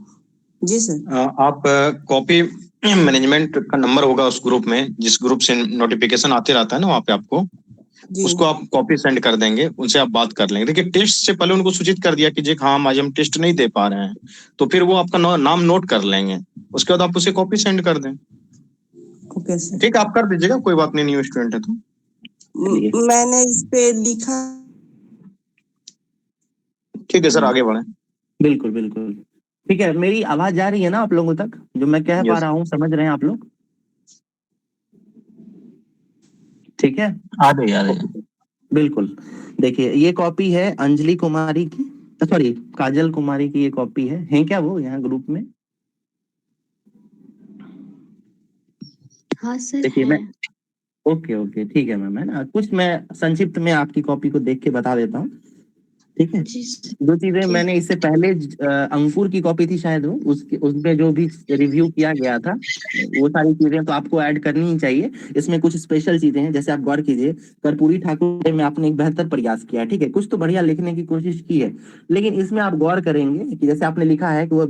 जी सर। आप कॉपी मैनेजमेंट का नंबर होगा उस ग्रुप में, जिस ग्रुप से नोटिफिकेशन आते रहता है ना, वहाँ पे आपको जी उसको आप कॉपी सेंड कर देंगे, उनसे आप बात कर लेंगे। देखिए, टेस्ट से पहले उनको सूचित कर दिया कि हाँ आज हम टेस्ट नहीं दे पा रहे हैं, तो फिर वो आपका नाम नोट कर लेंगे, उसके बाद आप उसे कॉपी सेंड कर दें। Okay sir. ठीक है, आप कर दीजिएगा, कोई बात नहीं, न्यू स्टूडेंट है तो। मैंने इस पे लिखा। ठीक है सर, आगे बढ़े। बिल्कुल बिल्कुल, ठीक है। मेरी आवाज जा रही है ना आप लोगों तक? जो मैं कह पा यस, रहा हूँ समझ रहे हैं आप लोग? ठीक है, आ रही बिल्कुल। देखिए, ये कॉपी है अंजलि कुमारी की, सॉरी काजल कुमारी की, ये कॉपी है क्या वो यहाँ ग्रुप में? हाँ सर देखिए मैं, है। ओके ओके, ठीक है मैम, है ना, कुछ मैं संक्षिप्त में आपकी कॉपी को देख के बता देता हूँ। ठीक है, जी सर। जो चीजें ठीक। मैंने इससे पहले अंकुर की कॉपी थी शायद, वो उसके उसमें जो भी रिव्यू किया गया था, वो सारी चीजें तो आपको ऐड करनी ही चाहिए। इसमें कुछ स्पेशल चीजें हैं, जैसे आप गौर कीजिए, कर्पूरी ठाकुर में आपने एक बेहतर प्रयास किया है। ठीक है, कुछ तो बढ़िया लिखने की कोशिश की है, लेकिन इसमें आप गौर करेंगे कि जैसे आपने लिखा है कि वह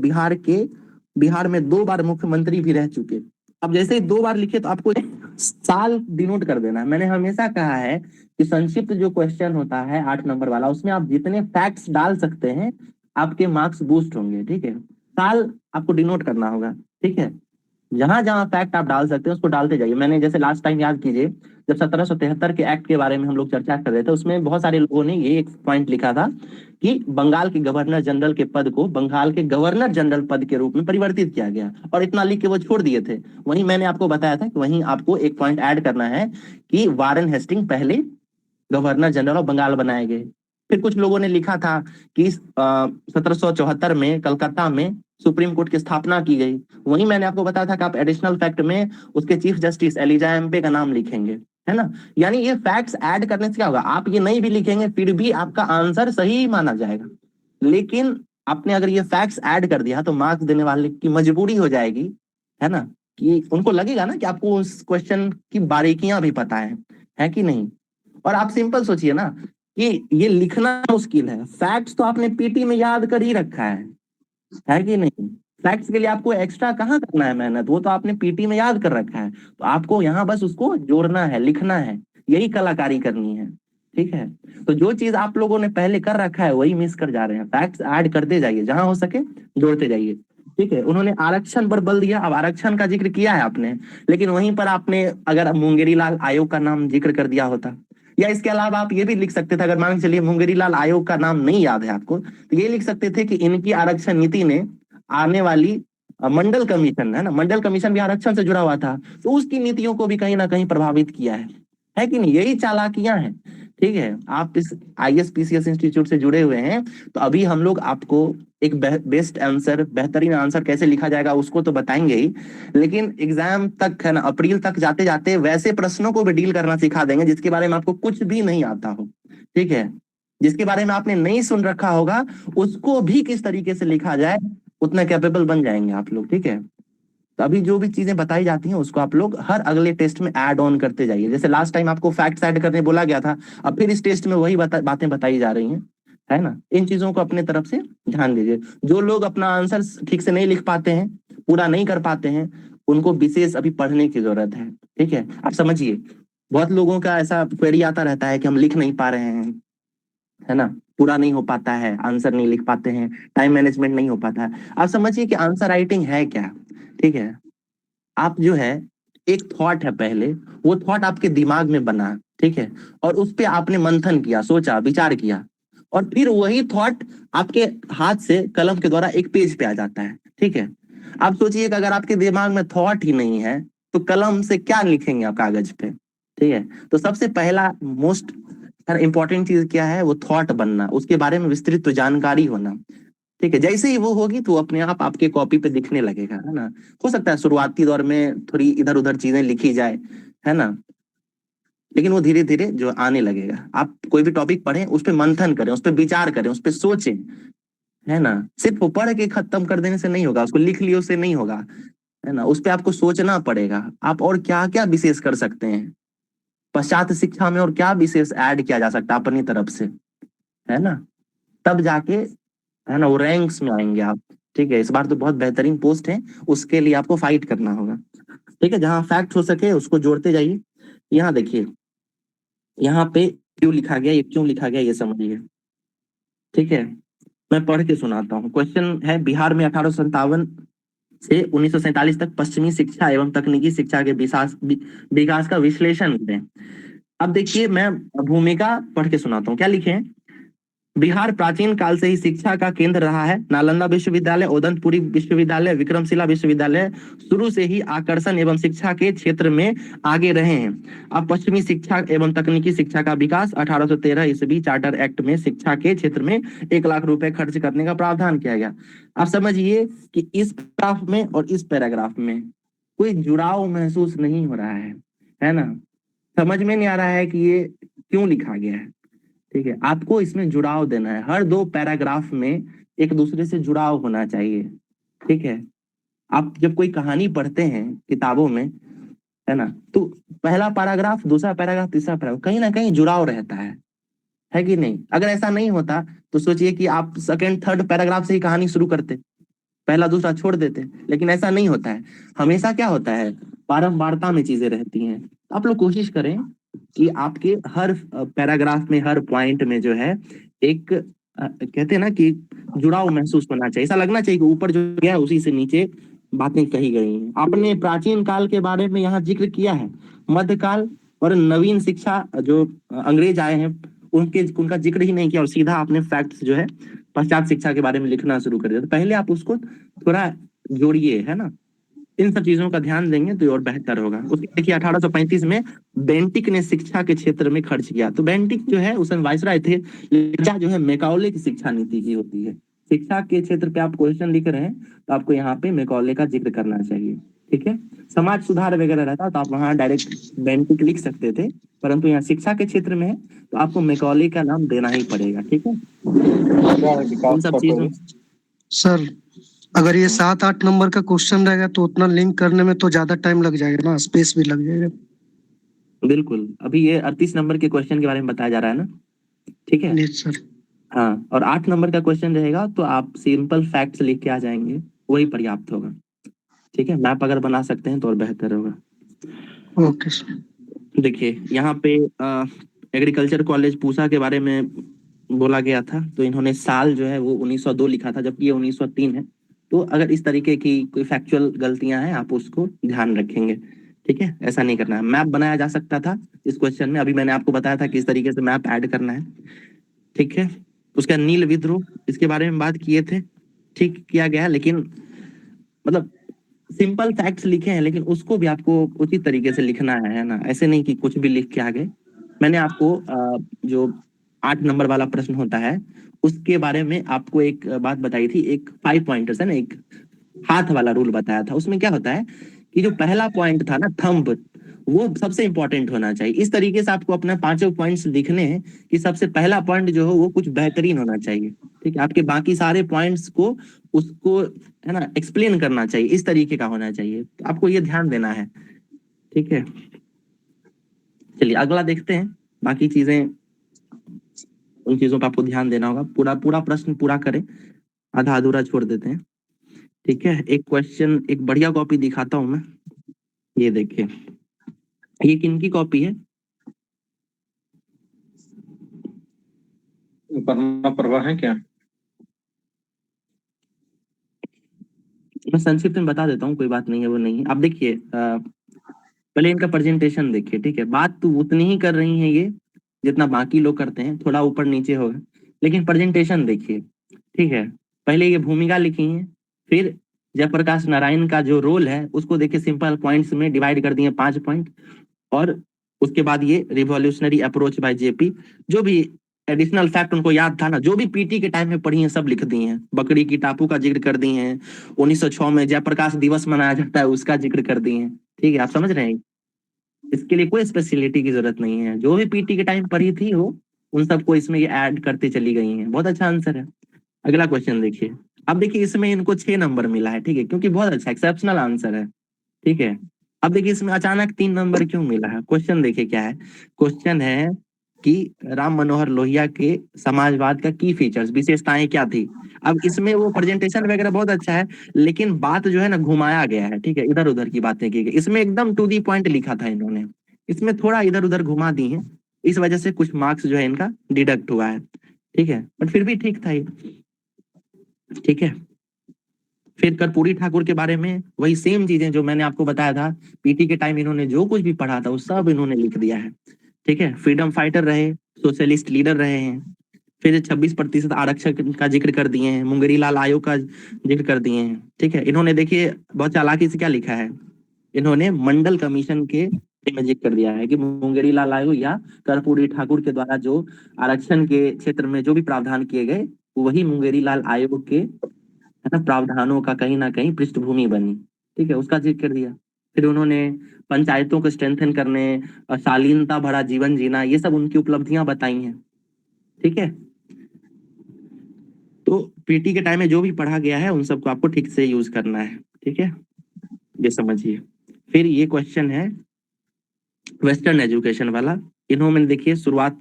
बिहार में 2 बार मुख्यमंत्री भी रह चुके। अब जैसे ही 2 बार लिखे तो आपको साल डिनोट कर देना है। मैंने हमेशा कहा है कि संक्षिप्त जो क्वेश्चन होता है 8 नंबर वाला, उसमें आप जितने फैक्ट्स डाल सकते हैं आपके मार्क्स बूस्ट होंगे। ठीक है, साल आपको डिनोट करना होगा। ठीक है, जहां जहां फैक्ट आप डाल सकते हैं उसको डालते जाइए। मैंने जैसे लास्ट टाइम याद कीजिए, जब 1773 के एक्ट के बारे में हम लोग चर्चा कर रहे थे, उसमें बहुत सारे लोगों ने ये एक पॉइंट लिखा था कि बंगाल के गवर्नर जनरल के पद को बंगाल के गवर्नर जनरल पद के रूप में परिवर्तित किया गया, और इतना लिख के वो छोड़ दिए थे। वहीं मैंने आपको बताया था कि वहीं आपको एक पॉइंट ऐड करना है कि वारेन हेस्टिंग पहले गवर्नर जनरल ऑफ बंगाल बनाए गए। फिर कुछ लोगों ने लिखा था कि 1774 में कलकत्ता में सुप्रीम कोर्ट की स्थापना की गई। वहीं मैंने आपको बताया था कि आप एडिशनल फैक्ट में उसके चीफ जस्टिस एलिजा एम्पे का नाम लिखेंगे, है ना। यानी ये फैक्ट्स ऐड करने से क्या होगा, आप ये नहीं भी लिखेंगे फिर भी आपका आंसर सही माना जाएगा। लेकिन आपने अगर ये फैक्ट्स ऐड कर दिया तो मार्क्स देने वाले की मजबूरी हो जाएगी, है ना, कि उनको लगेगा ना कि आपको उस क्वेश्चन की बारीकियां भी पता है कि नहीं। और आप सिंपल सोचिए ना कि ये लिखना मुश्किल है, फैक्ट्स तो आपने पीटी में याद कर ही रखा है कि नहीं। फैक्ट्स के लिए आपको एक्स्ट्रा कहाँ करना है मेहनत, वो तो आपने पीटी में याद कर रखा है, तो आपको यहाँ बस उसको जोड़ना है, लिखना है, यही कलाकारी करनी है। ठीक है, तो जो चीज आप लोगों ने पहले कर रखा है वही मिस कर जा रहे हैं। फैक्ट्स ऐड करते जाइए, जहां हो सके जोड़ते जाइए। ठीक है, उन्होंने आरक्षण पर बल दिया, अब आरक्षण का जिक्र किया है आपने, लेकिन वहीं पर आपने अगर मुंगेरी लाल आयोग का नाम जिक्र कर दिया होता, या इसके अलावा आप ये भी लिख सकते थे, अगर मान के चलिए मुंगेरी लाल आयोग का नाम नहीं याद है आपको, तो ये लिख सकते थे कि इनकी आरक्षण नीति ने आने वाली मंडल कमीशन, है ना, मंडल कमीशन भी आरक्षण से जुड़ा हुआ था, तो उसकी नीतियों को भी कहीं ना कहीं प्रभावित किया है कि नहीं। यही चालाकियां हैं। ठीक है, आप इस ISPCS इंस्टीट्यूट से जुड़े हुए हैं, तो अभी हम लोग आपको एक बेस्ट आंसर, बेहतरीन आंसर कैसे लिखा जाएगा उसको तो बताएंगे ही, लेकिन एग्जाम तक, है ना, अप्रैल तक जाते जाते वैसे प्रश्नों को भी डील करना सिखा देंगे जिसके बारे में आपको कुछ भी नहीं आता हो। ठीक है, जिसके बारे में आपने नहीं सुन रखा होगा उसको भी किस तरीके से लिखा जाए, उतना कैपेबल बन जाएंगे आप लोग। ठीक है, तो अभी जो भी चीजें बताई जाती हैं उसको आप लोग हर अगले टेस्ट में ऐड ऑन करते जाइए। जैसे लास्ट टाइम आपको फैक्ट्स ऐड करने बोला गया था, अब फिर इस टेस्ट में वही बातें बताई जा रही हैं, है ना। इन चीजों को अपने तरफ से ध्यान दीजिए। जो लोग अपना आंसर ठीक से नहीं लिख पाते हैं, पूरा नहीं कर पाते हैं, उनको विशेष अभी पढ़ने की जरूरत है। ठीक है, आप समझिए, बहुत लोगों का ऐसा क्वेरी आता रहता है कि हम लिख नहीं पा रहे हैं, है ना, पूरा नहीं हो पाता है, आंसर नहीं लिख पाते हैं, टाइम मैनेजमेंट नहीं हो पाता है। आप समझिए कि आंसर राइटिंग है क्या। ठीक है, आप जो है, एक थॉट है, पहले वो थॉट आपके दिमाग में बना, ठीक है, और उस पे आपने मंथन किया, सोचा, विचार किया, और फिर वही थॉट आपके हाथ से कलम के द्वारा एक पेज पे आ जाता है। ठीक है, आप सोचिए कि अगर आपके दिमाग में थॉट ही नहीं है तो कलम से क्या लिखेंगे आप कागज पे। ठीक है, तो सबसे पहला मोस्ट इंपॉर्टेंट चीज क्या है, वो थॉट बनना, उसके बारे में विस्तृत जानकारी होना। ठीक है, जैसे ही वो होगी तो अपने आप आपके कॉपी पे दिखने लगेगा, है ना। हो सकता है शुरुआती दौर में थोड़ी इधर उधर चीजें लिखी जाए, है ना, लेकिन वो धीरे धीरे जो आने लगेगा। आप कोई भी टॉपिक पढ़ें, उस पर मंथन करें, उस पर विचार करें, उस पर सोचें, है ना। सिर्फ वो पढ़ के खत्म कर देने से नहीं होगा, उसको लिख लियो से नहीं होगा, है ना। उस पर आपको सोचना पड़ेगा, आप और क्या क्या विशेष कर सकते हैं, पश्चात शिक्षा में और क्या विशेष ऐड किया जा सकता है अपनी तरफ से, है ना। तब जाके, है ना, वो रैंक्स में आएंगे आप। ठीक है, इस बार तो बहुत बेहतरीन पोस्ट है, उसके लिए आपको फाइट करना होगा। ठीक है, जहां फैक्ट हो सके उसको जोड़ते जाइए। यहाँ देखिए, यहाँ पे क्यों लिखा गया, ये क्यों लिखा गया, ये समझिए। ठीक है, मैं पढ़ के सुनाता हूँ। क्वेश्चन है, बिहार में 1857 से 1947 तक पश्चिमी शिक्षा एवं तकनीकी शिक्षा के विकास का विश्लेषण करें। अब देखिए, मैं भूमिका पढ़ के सुनाता हूँ, क्या लिखे हैं। बिहार प्राचीन काल से ही शिक्षा का केंद्र रहा है। नालंदा विश्वविद्यालय, उदयपुरी विश्वविद्यालय, विक्रमशिला विश्वविद्यालय शुरू से ही आकर्षण एवं शिक्षा के क्षेत्र में आगे रहे हैं। अब पश्चिमी शिक्षा एवं तकनीकी शिक्षा का विकास 1813 ईस्वी चार्टर एक्ट में शिक्षा के क्षेत्र में 1 लाख रुपए खर्च करने का प्रावधान किया गया। आप समझिए कि इस पैराग्राफ में और इस पैराग्राफ में कोई जुड़ाव महसूस नहीं हो रहा है ना। समझ में नहीं आ रहा है कि ये क्यों लिखा गया है। ठीक है, आपको इसमें जुड़ाव देना है, हर 2 पैराग्राफ में एक दूसरे से जुड़ाव होना चाहिए। ठीक है, आप जब कोई कहानी पढ़ते हैं किताबों में, है ना, तो पहला पैराग्राफ, दूसरा पैराग्राफ, तीसरा पैराग्राफ, कहीं ना कहीं जुड़ाव रहता है कि नहीं। अगर ऐसा नहीं होता तो सोचिए कि आप सेकंड थर्ड पैराग्राफ से ही कहानी शुरू करते, पहला दूसरा छोड़ देते, लेकिन ऐसा नहीं होता है। हमेशा क्या होता है, बारंबारता में चीजें रहती हैं। आप लोग कोशिश करें कि आपके हर पैराग्राफ में, हर पॉइंट में जो है, एक कहते हैं ना कि जुड़ाव महसूस होना चाहिए, ऐसा लगना चाहिए कि ऊपर जो गया है उसी से नीचे बातें कही गई हैं। आपने प्राचीन काल के बारे में यहाँ जिक्र किया है, मध्यकाल और नवीन शिक्षा जो अंग्रेज आए हैं उनका जिक्र ही नहीं किया, और सीधा आपने फैक्ट्स जो है पश्चात शिक्षा के बारे में लिखना शुरू कर दिया। तो पहले आप उसको थोड़ा जोड़िए, है ना। इन सब चीजों का ध्यान देंगे तो और बेहतर होगा। उसके देखिए, 1835 में बेंटिक ने शिक्षा के क्षेत्र में खर्च किया। तो बेंटिक जो है उस समय वायसराय थे, लेकिन जो है मैकाउले की शिक्षा नीति की होती है। शिक्षा के क्षेत्र पे आप क्वेश्चन लिख रहे हैं तो आपको यहाँ पे मैकाउले का जिक्र करना चाहिए। ठीक है, समाज सुधार वगैरह रहता तो आप वहाँ डायरेक्ट बेंटिक लिख सकते थे, परंतु यहाँ शिक्षा के क्षेत्र में है तो आपको मैकाउले का नाम देना ही पड़ेगा। ठीक है, इन सब चीजों। सर अगर ये 7-8 नंबर का क्वेश्चन रहेगा तो उतना लिंक करने में तो ज्यादा टाइम लग जाएगा ना, स्पेस भी लग जाएगा। बिल्कुल, अभी ये 38 नंबर के क्वेश्चन के बारे में बताया जा रहा है ना। ठीक है, जी सर। हाँ, और 8 नंबर का क्वेश्चन रहेगा तो आप सिंपल फैक्ट्स लिख के आ जाएंगे, वही पर्याप्त होगा। ठीक है, मैप अगर बना सकते हैं तो और बेहतर होगा। Okay sir. देखिए, यहाँ पे एग्रीकल्चर कॉलेज पूसा के बारे में बोला गया था, तो इन्होंने साल जो है वो 1902 लिखा था, जबकि ये 1903 है। तो अगर इस तरीके की कोई फैक्चुअल गलतियां हैं आप उसको ध्यान रखेंगे। ठीक है, ऐसा नहीं करना है। मैप बनाया जा सकता था इस क्वेश्चन में, अभी मैंने आपको बताया था किस तरीके से मैप ऐड करना है। ठीक है, उसका नील विद्रोह, इसके बारे में बात किए थे, ठीक किया गया, लेकिन मतलब सिंपल फैक्ट्स लिखे हैं, लेकिन उसको भी आपको उचित तरीके से लिखना है ना। ऐसे नहीं कि कुछ भी लिख के आ गए। मैंने आपको जो 8 नंबर वाला प्रश्न होता है उसके बारे में आपको एक बात बताई थी, एक 5 पॉइंटर्स है ना, एक हाथ वाला रूल बताया था। उसमें क्या होता है कि जो पहला पॉइंट था ना, थंब, वो सबसे इंपॉर्टेंट होना चाहिए। इस तरीके से आपको अपना 5 पॉइंट्स लिखने हैं कि सबसे पहला पॉइंट जो हो वो कुछ बेहतरीन होना चाहिए। ठीक है, आपके बाकी सारे पॉइंट्स को उसको, है ना, एक्सप्लेन करना चाहिए, इस तरीके का होना चाहिए। तो आपको ये ध्यान देना है। ठीक है, चलिए अगला देखते हैं। बाकी चीजें, उन चीजों पर आपको ध्यान देना होगा। पूरा पूरा प्रश्न पूरा करें, आधा अधूरा छोड़ देते हैं। ठीक है, एक क्वेश्चन, एक बढ़िया कॉपी दिखाता हूं मैं। ये देखिए, ये किनकी कॉपी है? परमा प्रभा है क्या? मैं संक्षिप्त में बता देता हूँ, कोई बात नहीं है, वो नहीं है। आप देखिए, पहले इनका प्रेजेंटेशन देखिए। ठीक है, बात तो उतनी ही कर रही है ये जितना बाकी लोग करते हैं, थोड़ा ऊपर नीचे होगा, लेकिन प्रेजेंटेशन देखिए। ठीक है, पहले ये भूमिका लिखी है, फिर जयप्रकाश नारायण का जो रोल है उसको देखिए, सिंपल पॉइंट्स में डिवाइड कर दिए 5 पॉइंट। और उसके बाद ये रिवॉल्यूशनरी अप्रोच बाय जेपी, जो भी एडिशनल फैक्ट उनको याद था ना, जो भी पीटी के टाइम में पढ़ी है सब लिख दी हैं। बकरी की टापू का जिक्र कर दी हैं, 1906 में जयप्रकाश दिवस मनाया जाता है उसका जिक्र कर दी हैं। ठीक है, आप समझ रहे हैं? इसके लिए कोई स्पेशलिटी की जरूरत नहीं है, जो भी पीटी के टाइम पढ़ी थी वो उन सबको इसमें ये ऐड करते चली गई हैं। बहुत अच्छा आंसर है। अगला क्वेश्चन देखिए। अब देखिए, इसमें इनको 6 नंबर मिला है। ठीक है, क्योंकि बहुत अच्छा एक्सेप्शनल आंसर है। ठीक है, अब देखिए इसमें अचानक 3 नंबर क्यों मिला है? क्वेश्चन देखिए क्या है। क्वेश्चन है कि राम मनोहर लोहिया के समाजवाद का की फीचर्स, विशेषताएं क्या थी? अब इसमें वो प्रेजेंटेशन वगैरह बहुत अच्छा है, लेकिन बात जो है ना घुमाया गया है। ठीक है, इधर उधर की बातें की गई, इसमें एकदम टू दी पॉइंट लिखा था इन्होंने, इसमें थोड़ा इधर उधर घुमा दी है, इस वजह से कुछ मार्क्स जो है इनका डिडक्ट हुआ है। ठीक है, बट फिर भी ठीक था ये। ठीक है, फिर कर्पूरी ठाकुर के बारे में वही सेम चीजें जो मैंने आपको बताया था, पीटी के टाइम इन्होंने जो कुछ भी पढ़ा था वो सब इन्होंने लिख दिया है। ठीक है, फ्रीडम फाइटर रहे, सोशलिस्ट लीडर रहे हैं, फिर 26% आरक्षण का जिक्र कर दिए हैं, मुंगेरी लाल आयोग का जिक्र कर दिए हैं। ठीक है, इन्होंने देखिए बहुत चालाकी से क्या लिखा है, इन्होंने मंडल कमीशन के में जिक्र कर दिया है कि मुंगेरी लाल आयोग या कर्पूरी ठाकुर के द्वारा जो आरक्षण के क्षेत्र में जो भी प्रावधान किए गए, वही मुंगेरी लाल आयोग के है ना प्रावधानों का कहीं ना कहीं पृष्ठभूमि बनी। ठीक है, उसका जिक्र कर दिया। फिर उन्होंने पंचायतों को स्ट्रेंथन करने और शालीनता भरा जीवन जीना, ये सब उनकी उपलब्धियां बताई हैं। ठीक है, तो पीटी के टाइम में जो भी पढ़ा गया है उन सबको आपको ठीक से यूज करना है। ठीक है, ये समझिए। फिर ये क्वेश्चन है वेस्टर्न एजुकेशन वाला। इन्होंने देखिए शुरुआत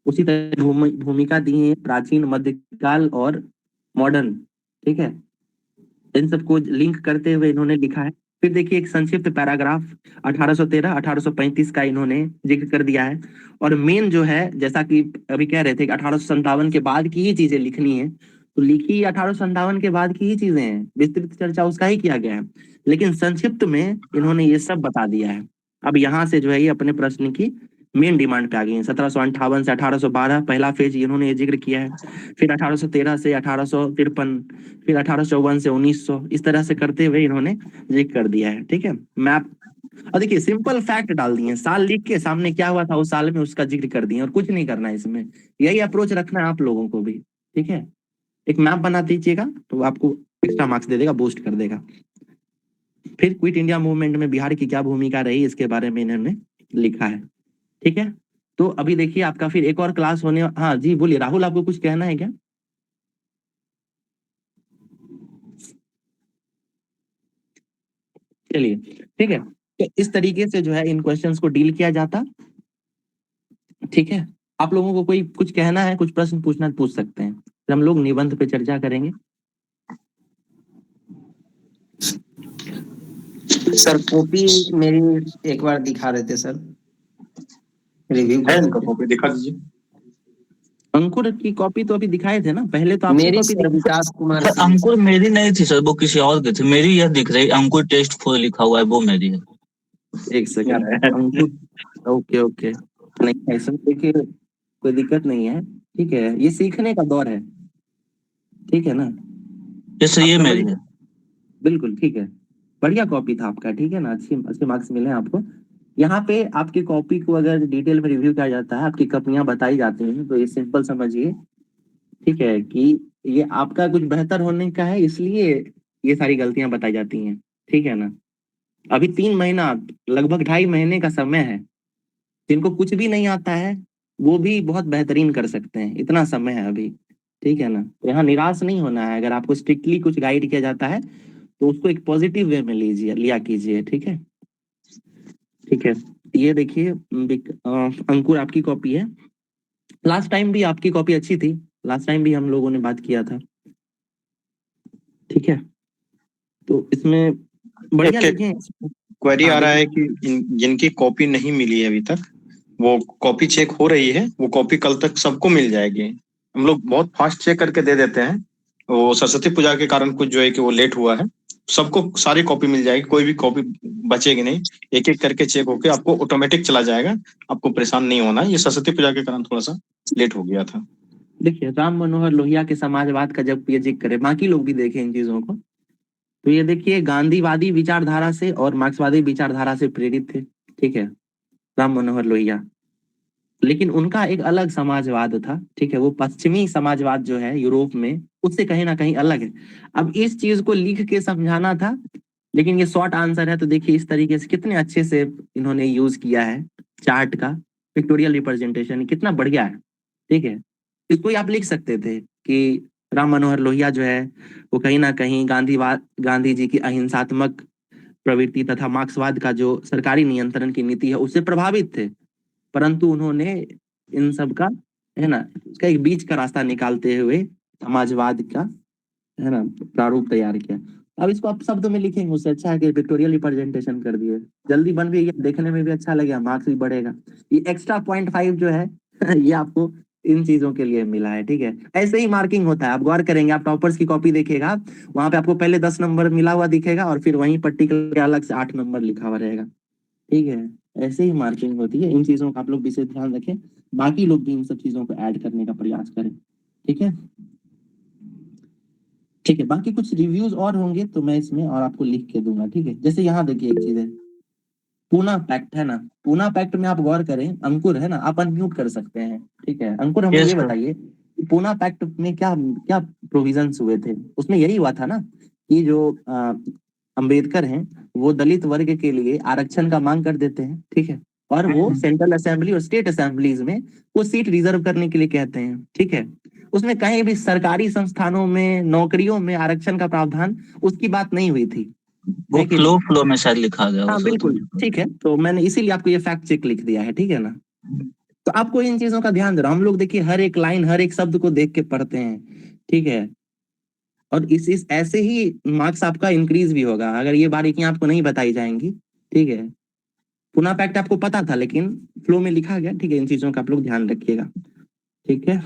उसी तरह भूमिका दी है, प्राचीन, मध्यकाल और मॉडर्न। ठीक है, इन सबको लिंक करते हुए इन्होंने लिखा है। फिर देखिए एक संक्षिप्त पैराग्राफ 1813 1835 का इन्होंने जिक्र कर दिया है। और मेन जो है, जैसा कि अभी कह रहे थे कि 1857 के बाद की ही चीजें लिखनी है, तो लिखी 1857 के बाद की ही चीजें हैं, विस्तृत चर्चा उसका ही किया गया है, लेकिन संक्षिप्त में इन्होंने ये सब बता दिया है। अब यहाँ से जो है ये अपने प्रश्न की मेन डिमांड पे आ गई है। 1758 से 1812 पहला फेज इन्होंने ये जिक्र किया है, फिर 1813 से 1853, फिर 1854 से 1900, इस तरह से करते हुए इन्होंने जिक्र कर दिया है। ठीक है, मैप। और देखिए सिंपल फैक्ट डाल दिए, साल लिख के सामने क्या हुआ था उस साल में उसका जिक्र कर दिए, और कुछ नहीं करना है इसमें। यही अप्रोच रखना है आप लोगों को भी। ठीक है, एक मैप बना दीजिएगा तो आपको एक्स्ट्रा मार्क्स दे देगा, बूस्ट कर देगा। फिर क्विट इंडिया मूवमेंट में बिहार की क्या भूमिका रही, इसके बारे में इन्होंने लिखा है। ठीक है, तो अभी देखिए आपका फिर एक और क्लास होने, हाँ जी बोलिए राहुल, आपको कुछ कहना है क्या? चलिए, ठीक है, तो इस तरीके से जो है इन क्वेश्चंस को डील किया जाता। ठीक है, आप लोगों को कोई कुछ कहना है, कुछ प्रश्न पूछना पूछ सकते हैं, फिर हम लोग निबंध पे चर्चा करेंगे। सर कॉपी मेरी एक बार दिखा रहे थे सर, रिव्यू है कर इनका देते। कॉपी दिखा दीजिए। अंकुर की कॉपी तो अभी दिखाए थे ना, पहले तो आपकी मेरी कॉपी सर विकास कुमार सर सिंह। अंकुर मेरी नहीं थी सर, वो किसी और की थी। मेरी यह दिख रही अंकुर टेस्ट 4 लिखा हुआ है, वो मेरी है। एक सेकंड, अंकुर, ओके ओके, नहीं ऐसा देखिए कोई दिक्कत नहीं है। ठीक है, ये सीखने का दौर है। ठीक है ना, ये सर आप ये समझ, मेरी है। बिल्कुल ठीक है, बढ़िया कॉपी था आपका। ठीक है ना, अच्छे अच्छे मार्क्स मिले हैं आपको। यहाँ पे आपकी कॉपी को अगर डिटेल में रिव्यू किया जाता है, आपकी कमियां बताई जाती हैं, तो ये सिंपल समझिए। ठीक है, कि ये आपका कुछ बेहतर होने का है, इसलिए ये सारी गलतियां बताई जाती हैं। ठीक है ना, अभी 3 महीना, लगभग 2.5 महीने का समय है, जिनको कुछ भी नहीं आता है वो भी बहुत बेहतरीन कर सकते हैं, इतना समय है अभी। ठीक है ना, तो यहाँ निराश नहीं होना है। अगर आपको स्ट्रिक्टली कुछ गाइड किया जाता है तो उसको एक पॉजिटिव वे में लीजिए, लिया कीजिए। ठीक है, ठीक है, ये देखिए अंकुर आपकी कॉपी है। लास्ट टाइम भी आपकी कॉपी अच्छी थी, लास्ट टाइम भी हम लोगों ने बात किया था। ठीक है, तो इसमें बढ़िया लिखे। क्वेरी हाँ, आ रहा है कि जिनकी कॉपी नहीं मिली है अभी तक, वो कॉपी चेक हो रही है, वो कॉपी कल तक सबको मिल जाएगी। हम लोग बहुत फास्ट चेक करके दे देते हैं, वो सरस्वती पूजा के कारण कुछ जो है कि वो लेट हुआ है। सबको सारी कॉपी मिल जाएगी, कोई भी कॉपी बचेगी नहीं, एक एक करके चेक होके आपको ऑटोमेटिक चला जाएगा, आपको परेशान नहीं होना। ये सरस्वती पूजा के कारण थोड़ा सा लेट हो गया था। देखिए राम मनोहर लोहिया के समाजवाद का जब ये जिक्र करे, बाकी लोग भी देखें इन चीजों को, तो ये देखिए गांधीवादी विचारधारा से और मार्क्सवादी विचारधारा से प्रेरित थे, ठीक है, राम मनोहर लोहिया। लेकिन उनका एक अलग समाजवाद था, ठीक है, वो पश्चिमी समाजवाद जो है यूरोप में, उससे कहीं ना कहीं अलग है। अब इस चीज को लिख के समझाना था, लेकिन ये शॉर्ट आंसर है। तो देखिए इस तरीके से कितने अच्छे से इन्होंने यूज किया है चार्ट का, पिक्टोरियल रिप्रेजेंटेशन कितना बढ़िया है, ठीक है। इसको ही आप लिख सकते थे कि राम मनोहर लोहिया जो है वो कहीं ना कहीं गांधी जी की अहिंसात्मक प्रवृत्ति तथा मार्क्सवाद का जो सरकारी नियंत्रण की नीति है उससे प्रभावित थे, परंतु उन्होंने इन सब का, है ना, उसका एक बीच का रास्ता निकालते हुए समाजवाद का, है ना, प्रारूप तैयार किया। अब इसको आप शब्द में लिखेंगे, उससे अच्छा है कि पिक्टोरियल रिप्रेजेंटेशन कर दिए, जल्दी बन भी गया, देखने में भी अच्छा लगेगा, मार्क्स भी बढ़ेगा। ये एक्स्ट्रा 0.5 जो है ये आपको इन चीजों के लिए मिला है, ठीक है। ऐसे ही मार्किंग होता है, आप गौर करेंगे, आप टॉपर्स की कॉपी देखिएगा, वहां पे आपको पहले 10 नंबर मिला हुआ दिखेगा और फिर वहीं पर्टिकुलर अलग से 8 नंबर लिखा हुआ रहेगा, ठीक है। ऐसे ही मार्किंग होती है, इन चीजों का आप लोग विशेष ध्यान रखें, बाकी लोग भी इन सब चीजों को ऐड करने का प्रयास करें, ठीक है। ठीक है, बाकी कुछ रिव्यूज और होंगे तो मैं इसमें और आपको लिख के दूंगा, ठीक है। जैसे यहाँ देखिए एक चीज है, पूना पैक्ट है ना, पूना पैक्ट में आप गौर करें, अंकुर है ना, आप अनम्यूट कर सकते हैं, ठीक है। अंकुर हमें Yes, ये sir. बताइए कि पूना पैक्ट में क्या क्या प्रोविजंस हुए थे। उसमें यही हुआ था ना कि जो अंबेडकर हैं वो दलित वर्ग के लिए आरक्षण का मांग कर देते हैं, ठीक है, और वो सेंट्रल असेंबली और स्टेट असेंबलीज में वो सीट रिजर्व करने के लिए कहते हैं, ठीक है। उसमें कहीं भी सरकारी संस्थानों में, नौकरियों में आरक्षण का प्रावधान उसकी बात नहीं हुई थी, वो है कि नहीं? फ्लो में शायद लिखा गया हाँ हो बिल्कुल, सकता ठीक है, तो मैंने इसीलिए आपको ये फैक्ट चेक लिख दिया है, ठीक है ना। तो आपको इन चीजों का ध्यान देना, हम लोग देखिए हर एक लाइन, हर एक शब्द को देख के पढ़ते हैं, ठीक है। और इस ऐसे ही मार्क्स आपका इंक्रीज भी होगा अगर ये बारीकियां आपको नहीं बताई जाएंगी, ठीक है। पुनः पैक्ट आपको पता था लेकिन फ्लो में लिखा गया, ठीक है, इन चीजों का आप लोग ध्यान रखिएगा, ठीक है।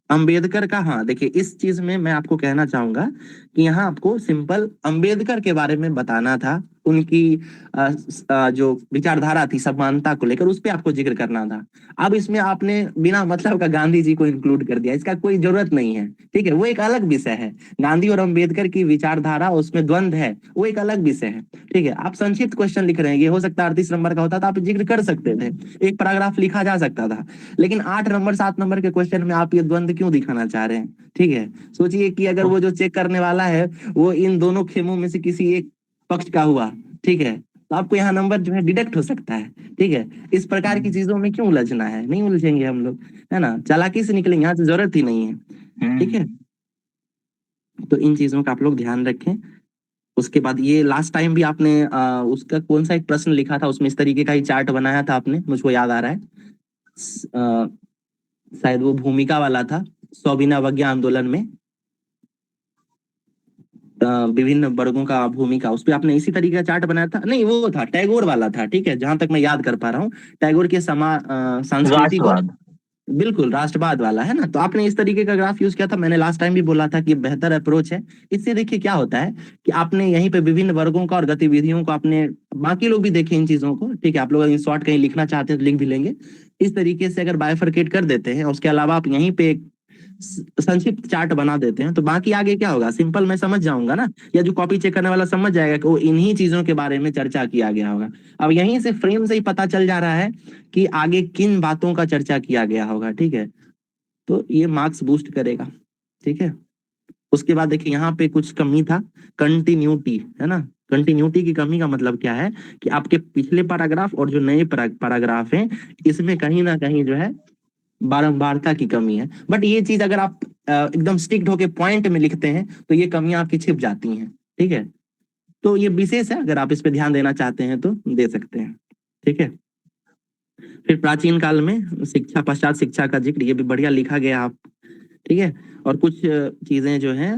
अंबेडकर का, हाँ देखिए इस चीज में मैं आपको कहना चाहूंगा कि यहाँ आपको सिंपल अंबेडकर के बारे में बताना था, उनकी जो विचारधारा थी समानता को लेकर, उस पर आपको जिक्र करना था। अब इसमें आपने बिना मतलब का गांधी जी को इंक्लूड कर दिया, इसका कोई जरूरत नहीं है, ठीक है, वो एक अलग विषय है। गांधी और अंबेडकर की विचारधारा, उसमें द्वंद्व है, वो एक अलग विषय है, ठीक है। आप संक्षिप्त क्वेश्चन लिख रहे हैं, ये हो सकता है 38 नंबर का होता तो आप जिक्र कर सकते थे, एक पैराग्राफ लिखा जा सकता था, लेकिन 8 नंबर 7 नंबर के क्वेश्चन में आप ये द्वंद्व क्यों दिखाना चाह रहे हैं, ठीक है। सोचिए कि अगर वो जो चेक करने वाला है वो इन दोनों खेमों में से किसी एक पक्ष का हुआ, ठीक है, तो आपको यहाँ नंबर जो है डिडक्ट हो सकता है, ठीक है। इस प्रकार की चीजों में क्यों उलझना है, नहीं उलझेंगे हम लोग, है ना, चालाकी से निकलेंगे, यहाँ से जरूरत ही नहीं है, ठीक है। तो इन चीजों का आप लोग ध्यान रखें। उसके बाद ये लास्ट टाइम भी आपने उसका कौन सा एक प्रश्न लिखा था, उसमें इस तरीके का ही चार्ट बनाया था आपने, मुझको याद आ रहा है, शायद वो भूमिका वाला था, सविनय अवज्ञा आंदोलन में विभिन्न वर्गों का भूमिका, उस पर आपने इसी तरीके का चार्ट बनाया था, नहीं वो था टैगोर वाला था, ठीक है, जहां तक मैं याद कर पा रहा हूँ, टैगोर के सांस्कृतिक और राष्ट्रवाद। बिल्कुल राष्ट्रवाद वाला है ना, तो आपने इस तरीके का ग्राफ यूज किया था। मैंने लास्ट टाइम भी बोला था कि बेहतर अप्रोच है। इससे देखिए क्या होता है कि आपने यहीं पे विभिन्न वर्गों का और गतिविधियों को आपने, बाकी लोग भी देखें इन चीजों को, ठीक है, आप लोग इन शॉर्ट कहीं लिखना चाहते हैं तो लिख भी लेंगे। इस तरीके से अगर बायफरकेट कर देते हैं, उसके अलावा आप यहीं पे एक संक्षिप्त चार्ट बना देते हैं, तो बाकी आगे क्या होगा, सिंपल मैं समझ जाऊंगा ना, या जो कॉपी चेक करने वाला समझ जाएगा कि वो इन्हीं चीजों के बारे में चर्चा किया गया होगा। अब यहीं से फ्रेम से ही पता चल जा रहा है कि आगे किन बातों का चर्चा किया गया होगा, ठीक है। तो ये मार्क्स बूस्ट करेगा, ठीक है। उसके बाद देखिए यहाँ पे कुछ कमी था, कंटिन्यूटी, है ना। कंटिन्यूटी की कमी का मतलब क्या है कि आपके पिछले पैराग्राफ और जो नए पैराग्राफ हैं इसमें कहीं ना कहीं जो है बारंबारता की कमी है। बट ये चीज अगर आप एकदम स्ट्रिक्ट होके पॉइंट में लिखते हैं तो ये कमियां आपकी छिप जाती हैं, ठीक है। तो ये विशेष है, अगर आप इस पे ध्यान देना चाहते हैं तो दे सकते हैं, ठीक है। फिर प्राचीन काल में शिक्षा, पश्चात शिक्षा का जिक्र, ये भी बढ़िया लिखा गया आप, ठीक है। और कुछ चीजें जो हैं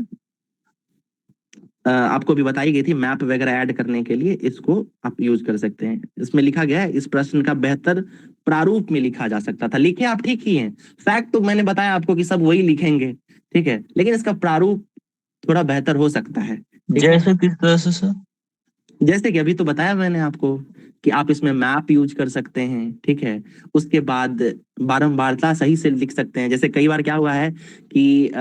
आपको भी बताई गई थी मैप वगैरह ऐड करने के लिए इसको आप यूज कर सकते हैं। इसमें लिखा गया है इस प्रश्न का बेहतर प्रारूप में लिखा जा सकता था। लिखे आप ठीक ही हैं, फैक्ट तो मैंने बताया आपको कि सब वही लिखेंगे, ठीक है, लेकिन इसका प्रारूप थोड़ा बेहतर हो सकता है। जैसे किस तरह से सर? जैसे कि अभी तो बताया मैंने आपको कि आप इसमें मैप यूज कर सकते हैं, ठीक है। उसके बाद बारंबारता सही से लिख सकते हैं। जैसे कई बार क्या हुआ है कि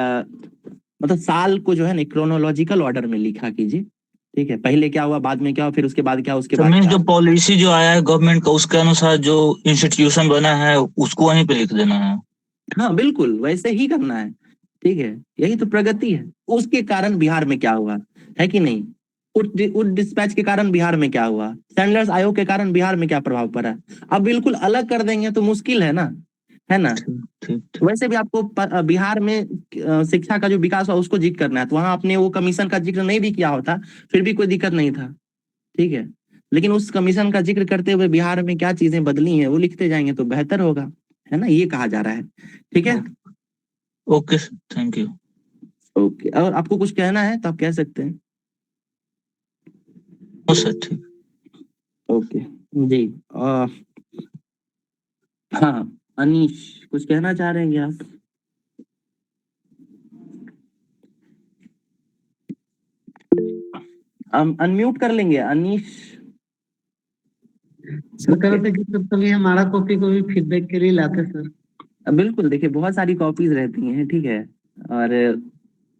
मतलब साल को जो है ना क्रोनोलॉजिकल ऑर्डर में लिखा कीजिए, ठीक है। पहले क्या हुआ, बाद में क्या हुआ, फिर उसके बाद क्या, उसके बाद मीन्स क्या। जो पॉलिसी जो आया है गवर्नमेंट का उसके अनुसार जो इंस्टीट्यूशन बना है उसको वहीं पे लिख देना है। हाँ बिल्कुल वैसे ही करना है, ठीक है। यही तो प्रगति है। उसके कारण बिहार में क्या हुआ है कि नहीं, उस डिस्पैच के कारण बिहार में क्या हुआ, सैंडलर्स आयोग के कारण बिहार में क्या प्रभाव पड़ा। अब बिल्कुल अलग कर देंगे तो मुश्किल है ना, है ना। वैसे भी आपको बिहार में शिक्षा का जो विकास हुआ उसको जिक्र करना है, तो वहां आपने वो कमीशन का जिक्र नहीं भी किया होता फिर भी कोई दिक्कत नहीं था, ठीक है। लेकिन उस कमीशन का जिक्र करते हुए बिहार में क्या चीजें बदली हैं वो लिखते जाएंगे तो बेहतर होगा, है ना, ये कहा जा रहा है, ठीक है। Okay thank you. ओके, और आपको कुछ कहना है तो आप कह सकते हैं। सर ठीक। ओके जी। हाँ अनीश कुछ कहना चाह रहे हैं क्या आप? हम अनम्यूट कर लेंगे अनीश। सर कह रहे थे कि कभी हमारा कॉपी को भी फीडबैक के लिए लाते सर। बिल्कुल, देखिए बहुत सारी कॉपीज रहती हैं, ठीक है। और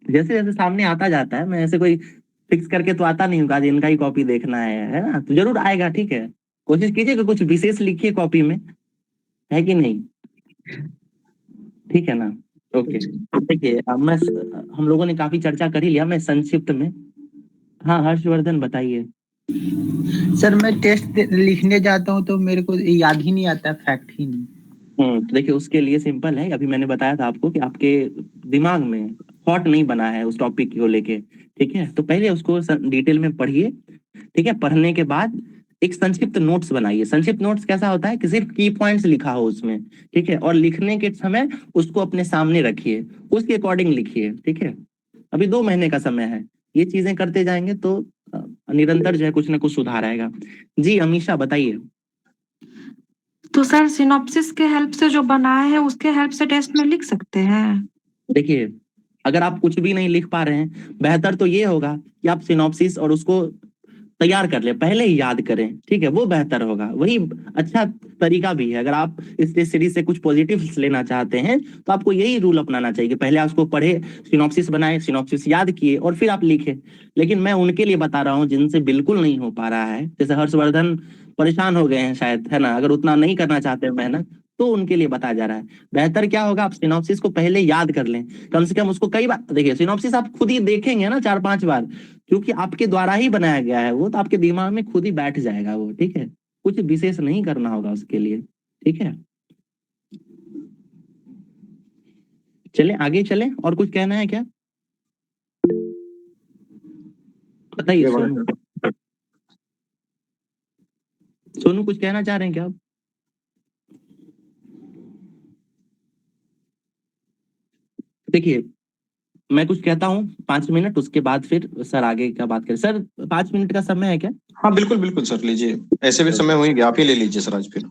जैसे जैसे सामने आता जाता है, मैं ऐसे कोई फिक्स करके तो आता नहीं हूँ आज इनका ही कॉपी देखना है ना, तो जरूर आएगा, ठीक है। कोशिश कीजिए कि कुछ विशेष लिखिए कॉपी में, है कि नहीं, ठीक है ना। ओके देखिए अब मैं हम लोगों ने काफी चर्चा कर ही लिया, मैं संक्षिप्त में। हाँ हर्षवर्धन बताइए। सर मैं टेस्ट लिखने जाता हूँ तो मेरे को याद ही नहीं आता, फैक्ट ही नहीं। तो देखिए उसके लिए सिंपल है, अभी मैंने बताया था आपको कि आपके दिमाग में थॉट नहीं बना है उस टॉपिक को लेके, ठीक है। तो पहले उसको डिटेल में पढ़िए, ठीक है। पढ़ने के बाद एक संक्षिप्त नोट्स बनाइए। संक्षिप्त नोट्स कैसा होता है कि सिर्फ की पॉइंट्स लिखा हो उसमें, ठीक है। और लिखने के समय उसको अपने सामने रखिए, उसके अकॉर्डिंग लिखिए, ठीक है। अभी 2 महीने का समय है, ये चीजें करते जाएंगे तो निरंतर जो है कुछ ना कुछ सुधार आएगा। जी अमीषा बताइए। तो सर सिनॉप्सिस के हेल्प से जो बनाए हैं उसके हेल्प से टेस्ट में लिख सकते हैं? देखिए अगर आप कुछ भी नहीं लिख पा रहे हैं, बेहतर तो ये होगा कि आप सिनॉप्सिस और उसको तैयार कर ले, पहले ही याद करें, ठीक है, वो बेहतर होगा। वही अच्छा तरीका भी है। अगर आप इस टेस्ट सीरीज से कुछ पॉजिटिव लेना चाहते हैं तो आपको यही रूल अपनाना चाहिए कि पहले आप उसको पढ़े, सिनॉप्सिस बनाए, सिनॉप्सिस याद किए और फिर आप लिखे। लेकिन मैं उनके लिए बता रहा हूँ जिनसे बिल्कुल नहीं हो पा रहा है, जैसे हर्षवर्धन परेशान हो गए हैं शायद, है ना, अगर उतना नहीं करना चाहते मेहनत, तो उनके लिए बताया जा रहा है। बेहतर क्या होगा, आप सिनॉप्सिस को पहले याद कर लें, कम से कम उसको कई बार देखिए। सिनॉप्सिस आप खुद ही देखेंगे ना 4-5 बार, क्योंकि आपके द्वारा ही बनाया गया है वो, तो आपके दिमाग में खुद ही बैठ जाएगा वो, ठीक है। कुछ विशेष नहीं करना होगा उसके लिए, ठीक है। चले आगे चले, और कुछ कहना है क्या, बताइए। सोनू सोनू कुछ कहना चाह रहे हैं क्या आप? देखिए मैं कुछ कहता हूँ 5 मिनट, उसके बाद फिर सर आगे का बात करें। सर 5 मिनट का समय है क्या? हाँ बिल्कुल बिल्कुल सर, लीजिए, ऐसे भी समय हो ही गया, आप ही ले लीजिए सर आज फिर।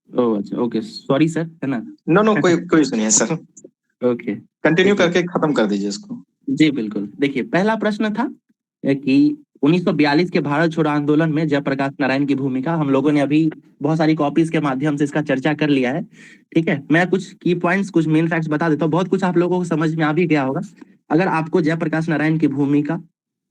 ओह अच्छा, ओके सॉरी सर, है ना। नो नो, कोई सुनिए है सर, ओके कंटिन्यू करके खत्म कर दीजिए इसको। जी बिल्कुल। देखिए पहला प्रश्न था कि 1942 के भारत छोड़ो आंदोलन में जयप्रकाश नारायण की भूमिका। हम लोगों ने अभी बहुत सारी कॉपीज के माध्यम से इसका चर्चा कर लिया है, ठीक है। मैं कुछ की पॉइंट्स, कुछ मेन फैक्ट्स बता देता हूँ, बहुत कुछ आप लोगों को समझ में आ भी गया होगा। अगर आपको जयप्रकाश नारायण की भूमिका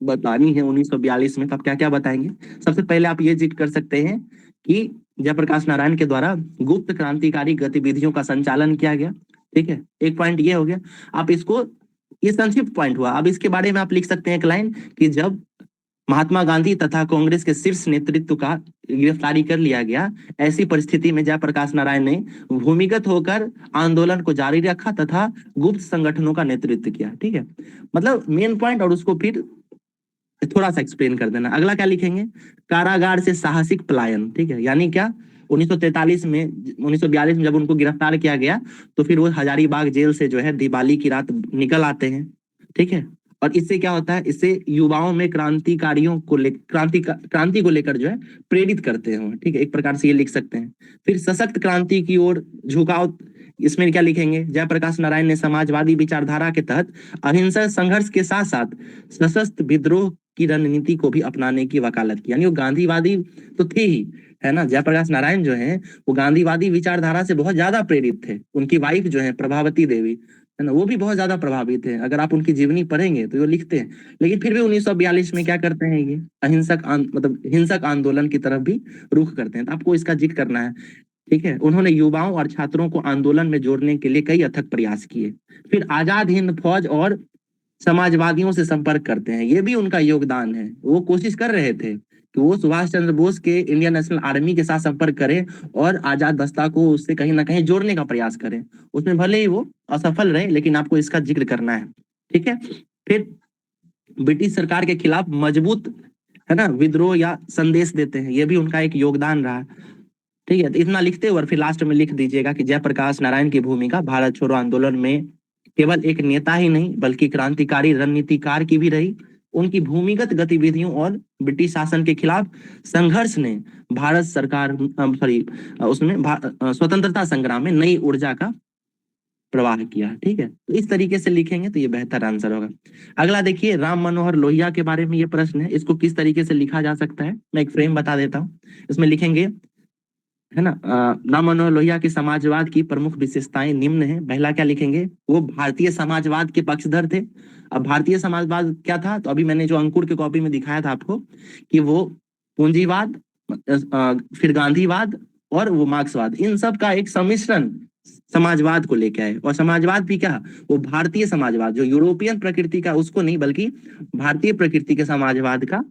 बतानी है 1942 में, तो आप क्या क्या बताएंगे? सबसे पहले आप ये जिक्र कर सकते हैं कि जयप्रकाश नारायण के द्वारा गुप्त क्रांतिकारी गतिविधियों का संचालन किया गया, ठीक है। एक पॉइंट ये हो गया। आप इसको, ये संक्षिप्त पॉइंट हुआ। अब इसके बारे में आप लिख सकते हैं एक लाइन कि जब महात्मा गांधी तथा कांग्रेस के शीर्ष नेतृत्व का गिरफ्तारी कर लिया गया, ऐसी परिस्थिति में जयप्रकाश नारायण ने भूमिगत होकर आंदोलन को जारी रखा तथा गुप्त संगठनों का नेतृत्व किया, ठीक है। मतलब मेन पॉइंट, और उसको फिर थोड़ा सा एक्सप्लेन कर देना। अगला क्या लिखेंगे? कारागार से साहसिक पलायन, ठीक है। यानी क्या, 1943 में, 1942 में जब उनको गिरफ्तार किया गया तो फिर वो हजारीबाग जेल से जो है दिवाली की रात निकल आते हैं, ठीक है। और इससे क्या होता है, इससे युवाओं में क्रांतिकारियों को क्रांति को लेकर जो है प्रेरित करते हैं, ठीक है, एक प्रकार से ये लिख सकते हैं। फिर सशक्त क्रांति की ओर झुकाव, इसमें क्या लिखेंगे, जयप्रकाश नारायण ने समाजवादी विचारधारा के तहत अहिंसक संघर्ष के साथ साथ सशस्त्र विद्रोह की रणनीति को भी अपनाने की वकालत की। यानी वो गांधीवादी तो थे ही, है ना, जयप्रकाश नारायण जो है वो गांधीवादी विचारधारा से बहुत ज्यादा प्रेरित थे। उनकी वाइफ जो है प्रभावती देवी, है ना, वो भी बहुत ज्यादा प्रभावित है। अगर आप उनकी जीवनी पढ़ेंगे तो वो लिखते हैं, लेकिन फिर भी 1942 में क्या करते हैं, ये मतलब हिंसक आंदोलन की तरफ भी रुख करते हैं। तो आपको इसका जिक्र करना है, ठीक है। उन्होंने युवाओं और छात्रों को आंदोलन में जोड़ने के लिए कई अथक प्रयास किए। फिर आजाद हिंद फौज और समाजवादियों से संपर्क करते हैं, ये भी उनका योगदान है। वो कोशिश कर रहे थे कि वो सुभाष चंद्र बोस के इंडियन नेशनल आर्मी के साथ संपर्क करें और आजाद दस्ता को उससे कहीं ना कहीं जोड़ने का प्रयास करें। उसमें भले ही वो असफल रहे, लेकिन आपको इसका जिक्र करना है, ठीक है। फिर ब्रिटिश सरकार के खिलाफ मजबूत, है ना, विद्रोह या संदेश देते हैं, ये भी उनका एक योगदान रहा, ठीक है। तो इतना लिखते हुए फिर लास्ट में लिख दीजिएगा कि जयप्रकाश नारायण की भूमिका भारत छोड़ो आंदोलन में केवल एक नेता ही नहीं बल्कि क्रांतिकारी रणनीतिकार की भी रही। उनकी भूमिगत गतिविधियों और ब्रिटिश शासन के खिलाफ संघर्ष ने भारत सरकार उसमें स्वतंत्रता संग्राम में नई ऊर्जा का प्रवाह किया, ठीक है। तो इस तरीके से लिखेंगे तो ये बेहतर आंसर होगा। अगला देखिए, राम मनोहर लोहिया के बारे में ये प्रश्न है, इसको किस तरीके से लिखा जा सकता है, मैं एक फ्रेम बता देता हूँ। इसमें लिखेंगे, है ना, राम मनोहर लोहिया के समाजवाद की प्रमुख विशेषताएं निम्न है। पहला क्या लिखेंगे, वो भारतीय समाजवाद के पक्षधर थे। अब भारतीय समाजवाद क्या था, तो अभी मैंने जो अंकुर के कॉपी में दिखाया था आपको कि वो पूंजीवाद, फिर गांधीवाद और वो मार्क्सवाद, इन सब का एक सम्मिश्रण समाजवाद को लेके आए। और समाजवाद भी क्या, वो भारतीय समाजवाद जो यूरोपियन प्रकृति का उसको नहीं बल्कि भारतीय प्रकृति के समाजवाद का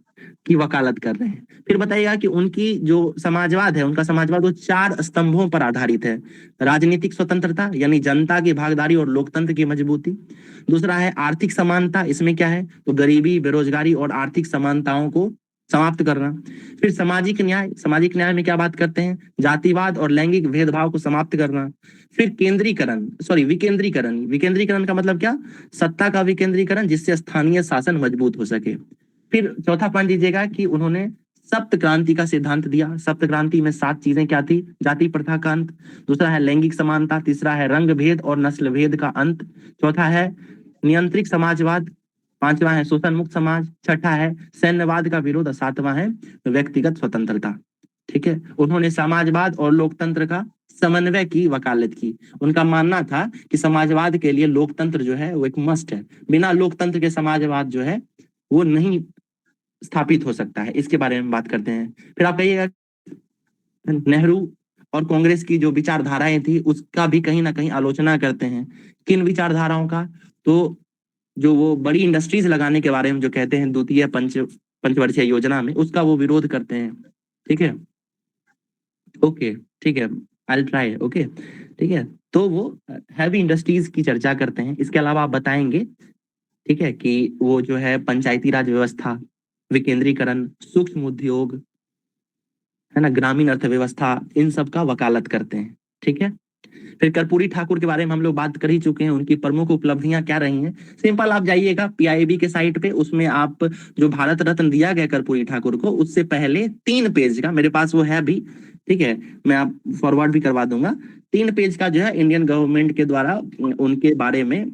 की वकालत कर रहे हैं। फिर बताइएगा कि उनकी जो समाजवाद है, उनका समाजवाद वो 4 स्तंभों पर आधारित है। राजनीतिक स्वतंत्रता यानी जनता की भागीदारी और लोकतंत्र की मजबूती। दूसरा है आर्थिक समानता, इसमें क्या है, तो गरीबी, बेरोजगारी और आर्थिक समानताओं को समाप्त करना। फिर सामाजिक न्याय, सामाजिक न्याय में क्या बात करते हैं, जातिवाद और लैंगिक भेदभाव को समाप्त करना। फिर विकेंद्रीकरण, विकेंद्रीकरण का मतलब क्या, सत्ता का विकेंद्रीकरण जिससे स्थानीय शासन मजबूत हो सके। फिर चौथा पॉइंट दीजिएगा कि उन्होंने सप्त क्रांति का सिद्धांत दिया। सप्त क्रांति में 7 चीजें क्या थी, जाति प्रथा का अंत, दूसरा है लैंगिक समानता, तीसरा है रंग भेद और नस्ल भेद का अंत, चौथा है नियंत्रित समाजवाद, पांचवा है शोषण मुक्त समाज, छठा है सैन्यवाद का विरोध और सातवां है व्यक्तिगत स्वतंत्रता, ठीक है। उन्होंने समाजवाद और लोकतंत्र का समन्वय की वकालत की। उनका मानना था कि समाजवाद के लिए लोकतंत्र जो है वो एक मस्ट है, बिना लोकतंत्र के समाजवाद जो है वो नहीं स्थापित हो सकता है। इसके बारे में बात करते हैं। फिर आप कहिएगा नेहरू और कांग्रेस की जो विचारधाराएं थी उसका भी कहीं ना कहीं आलोचना करते हैं। किन विचारधाराओं का, तो जो वो बड़ी इंडस्ट्रीज लगाने के बारे में जो कहते हैं द्वितीय पंचवर्षीय योजना में, उसका वो विरोध करते हैं, ठीक है। ओके, ठीक है, आई विल ट्राई, ओके, ठीक है। तो वो हैवी इंडस्ट्रीज की चर्चा करते हैं। इसके अलावा आप बताएंगे, ठीक है, कि वो जो है पंचायती राज व्यवस्था, विकेंद्रीकरण, सूक्ष्म उद्योग, है ना, ग्रामीण अर्थव्यवस्था, इन सब का वकालत करते हैं, ठीक है। फिर कर्पूरी ठाकुर के बारे में हम लोग बात कर ही चुके हैं, उनकी प्रमुख उपलब्धियां क्या रही हैं। सिंपल, आप जाइएगा पीआईबी के साइट पे, उसमें आप जो भारत रत्न दिया गया कर्पूरी ठाकुर को, उससे पहले 3 पेज का, मेरे पास वो है भी, ठीक है, मैं आप फॉरवर्ड भी करवा दूंगा, 3 पेज का जो है इंडियन गवर्नमेंट के द्वारा उनके बारे में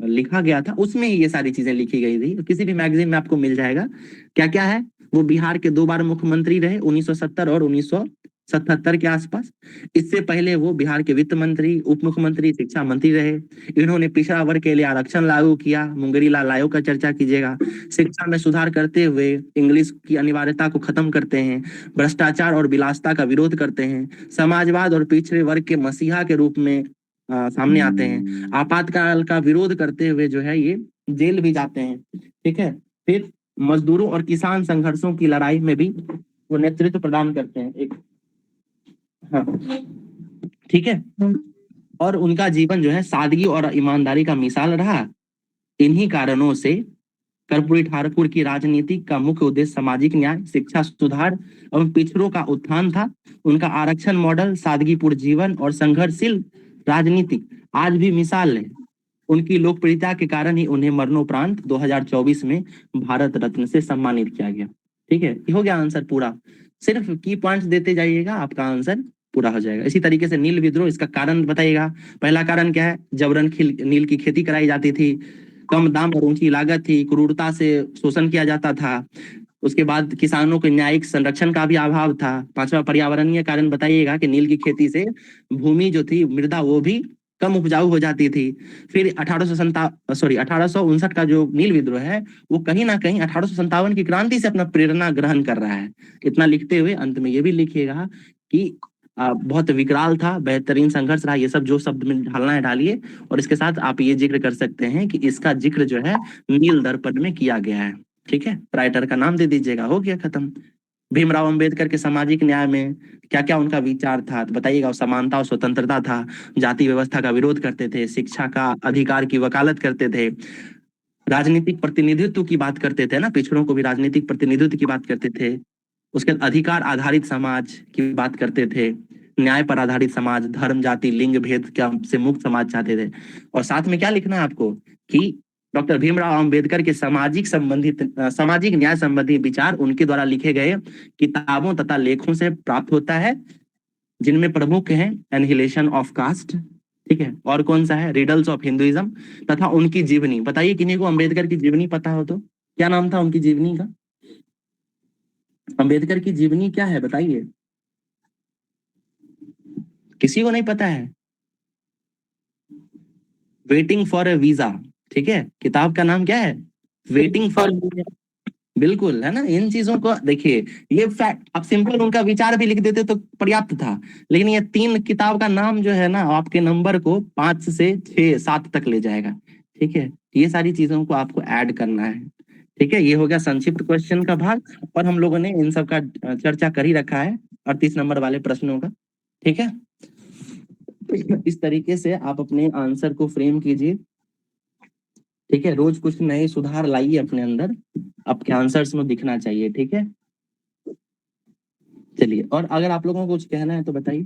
लिखा गया था। उसमें ही ये सारी चीजें लिखी गई थी, किसी भी मैगजीन में आपको मिल जाएगा। क्या क्या है, वो बिहार के 2 बार मुख्यमंत्री रहे, 1970 और 1977 के आसपास। इससे पहले वो बिहार के वित्त मंत्री, उप मुख्यमंत्री, शिक्षा मंत्री रहे। इन्होंने पिछड़ा वर्ग के लिए आरक्षण लागू किया। मुंगरी लाल आयोग का चर्चा कीजिएगा। शिक्षा में सुधार करते हुए इंग्लिश की अनिवार्यता को खत्म करते हैं। भ्रष्टाचार और विलासिता का विरोध करते हैं। समाजवाद और पिछड़े वर्ग के मसीहा के रूप में सामने आते हैं। आपातकाल का विरोध करते हुए जो है ये जेल भी जाते हैं, ठीक है। फिर मजदूरों और किसान संघर्षों की लड़ाई में भी वो नेतृत्व प्रदान करते हैं, एक, हाँ, ठीक है। और उनका जीवन जो है सादगी और ईमानदारी का मिसाल रहा। इन्हीं कारणों से कर्पूरी ठाकुर की राजनीति का मुख्य उद्देश्य सामाजिक न्याय, शिक्षा सुधार एवं पिछड़ों का उत्थान था। उनका आरक्षण मॉडल, सादगीपूर्ण जीवन और संघर्षशील राजनीति आज भी मिसाल है। उनकी लोकप्रियता के कारण ही उन्हें मरणोपरांत 2024 में भारत रत्न से सम्मानित किया गया। ठीक है, ये हो गया आंसर पूरा। सिर्फ की पॉइंट्स देते जाइएगा, आपका आंसर पूरा हो जाएगा। इसी तरीके से नील विद्रोह, इसका कारण बताइएगा। पहला कारण क्या है? जबरन नील की खेती कराई जाती थी, कम दाम और ऊंची लागत थी, क्रूरता से शोषण किया जाता था। उसके बाद किसानों के न्यायिक संरक्षण का भी अभाव था। पांचवा पर्यावरणीय कारण बताइएगा कि नील की खेती से भूमि जो थी, मृदा, वो भी कम उपजाऊ हो जाती थी। फिर 1859 का जो नील विद्रोह है वो कहीं ना कहीं 1857 की क्रांति से अपना प्रेरणा ग्रहण कर रहा है। इतना लिखते हुए अंत में ये भी लिखिएगा कि बहुत विकराल था, बेहतरीन संघर्ष रहा। ये सब जो शब्द में ढालना है ढालिए। और इसके साथ आप ये जिक्र कर सकते हैं कि इसका जिक्र जो है नील दर्पण में किया गया है। ठीक है, राइटर का नाम दे दीजिएगा, हो गया खत्म। भीमराव अंबेडकर के सामाजिक न्याय में क्या क्या उनका विचार था तो बताइएगा। समानता और स्वतंत्रता था, जाति व्यवस्था का विरोध करते थे, शिक्षा का अधिकार की वकालत करते थे, राजनीतिक प्रतिनिधित्व की बात करते थे ना, पिछड़ों को भी राजनीतिक प्रतिनिधित्व की बात करते थे। उसके बाद अधिकार आधारित समाज की बात करते थे, न्याय पर आधारित समाज, धर्म, जाति, लिंग भेद से मुक्त समाज चाहते थे। और साथ में क्या लिखना है आपको कि डॉक्टर भीमराव अंबेडकर के सामाजिक न्याय संबंधी विचार उनके द्वारा लिखे गए किताबों तथा लेखों से प्राप्त होता है, जिनमें प्रमुख हैं एनिहिलेशन ऑफ कास्ट, ठीक है, और कौन सा है, रिडल्स ऑफ हिंदुइज्म, तथा उनकी जीवनी। बताइए किन्हीं को अंबेडकर की जीवनी पता हो तो? क्या नाम था उनकी जीवनी का? अंबेडकर की जीवनी क्या है बताइए, किसी को नहीं पता है? वेटिंग फॉर ए वीजा, ठीक है, किताब का नाम क्या है? वेटिंग फॉर, बिल्कुल, है ना। इन चीजों को देखिए, ये फैक्ट आप सिंपल उनका विचार भी लिख देते तो पर्याप्त था, लेकिन ये 3 किताब का नाम जो है ना आपके नंबर को 5 से 6 7 तक ले जाएगा। ठीक है, ये सारी चीजों को आपको ऐड करना है। ठीक है, ये हो गया संक्षिप्त क्वेश्चन का भाग, और हम लोगों ने इन सब का चर्चा कर ही रखा है 38 नंबर वाले प्रश्नों का। ठीक है, इस तरीके से आप अपने आंसर को फ्रेम कीजिए। ठीक है, रोज कुछ नए सुधार लाइए अपने अंदर, आपके आंसर्स में दिखना चाहिए। ठीक है, चलिए, और अगर आप लोगों को कुछ कहना है तो बताइए।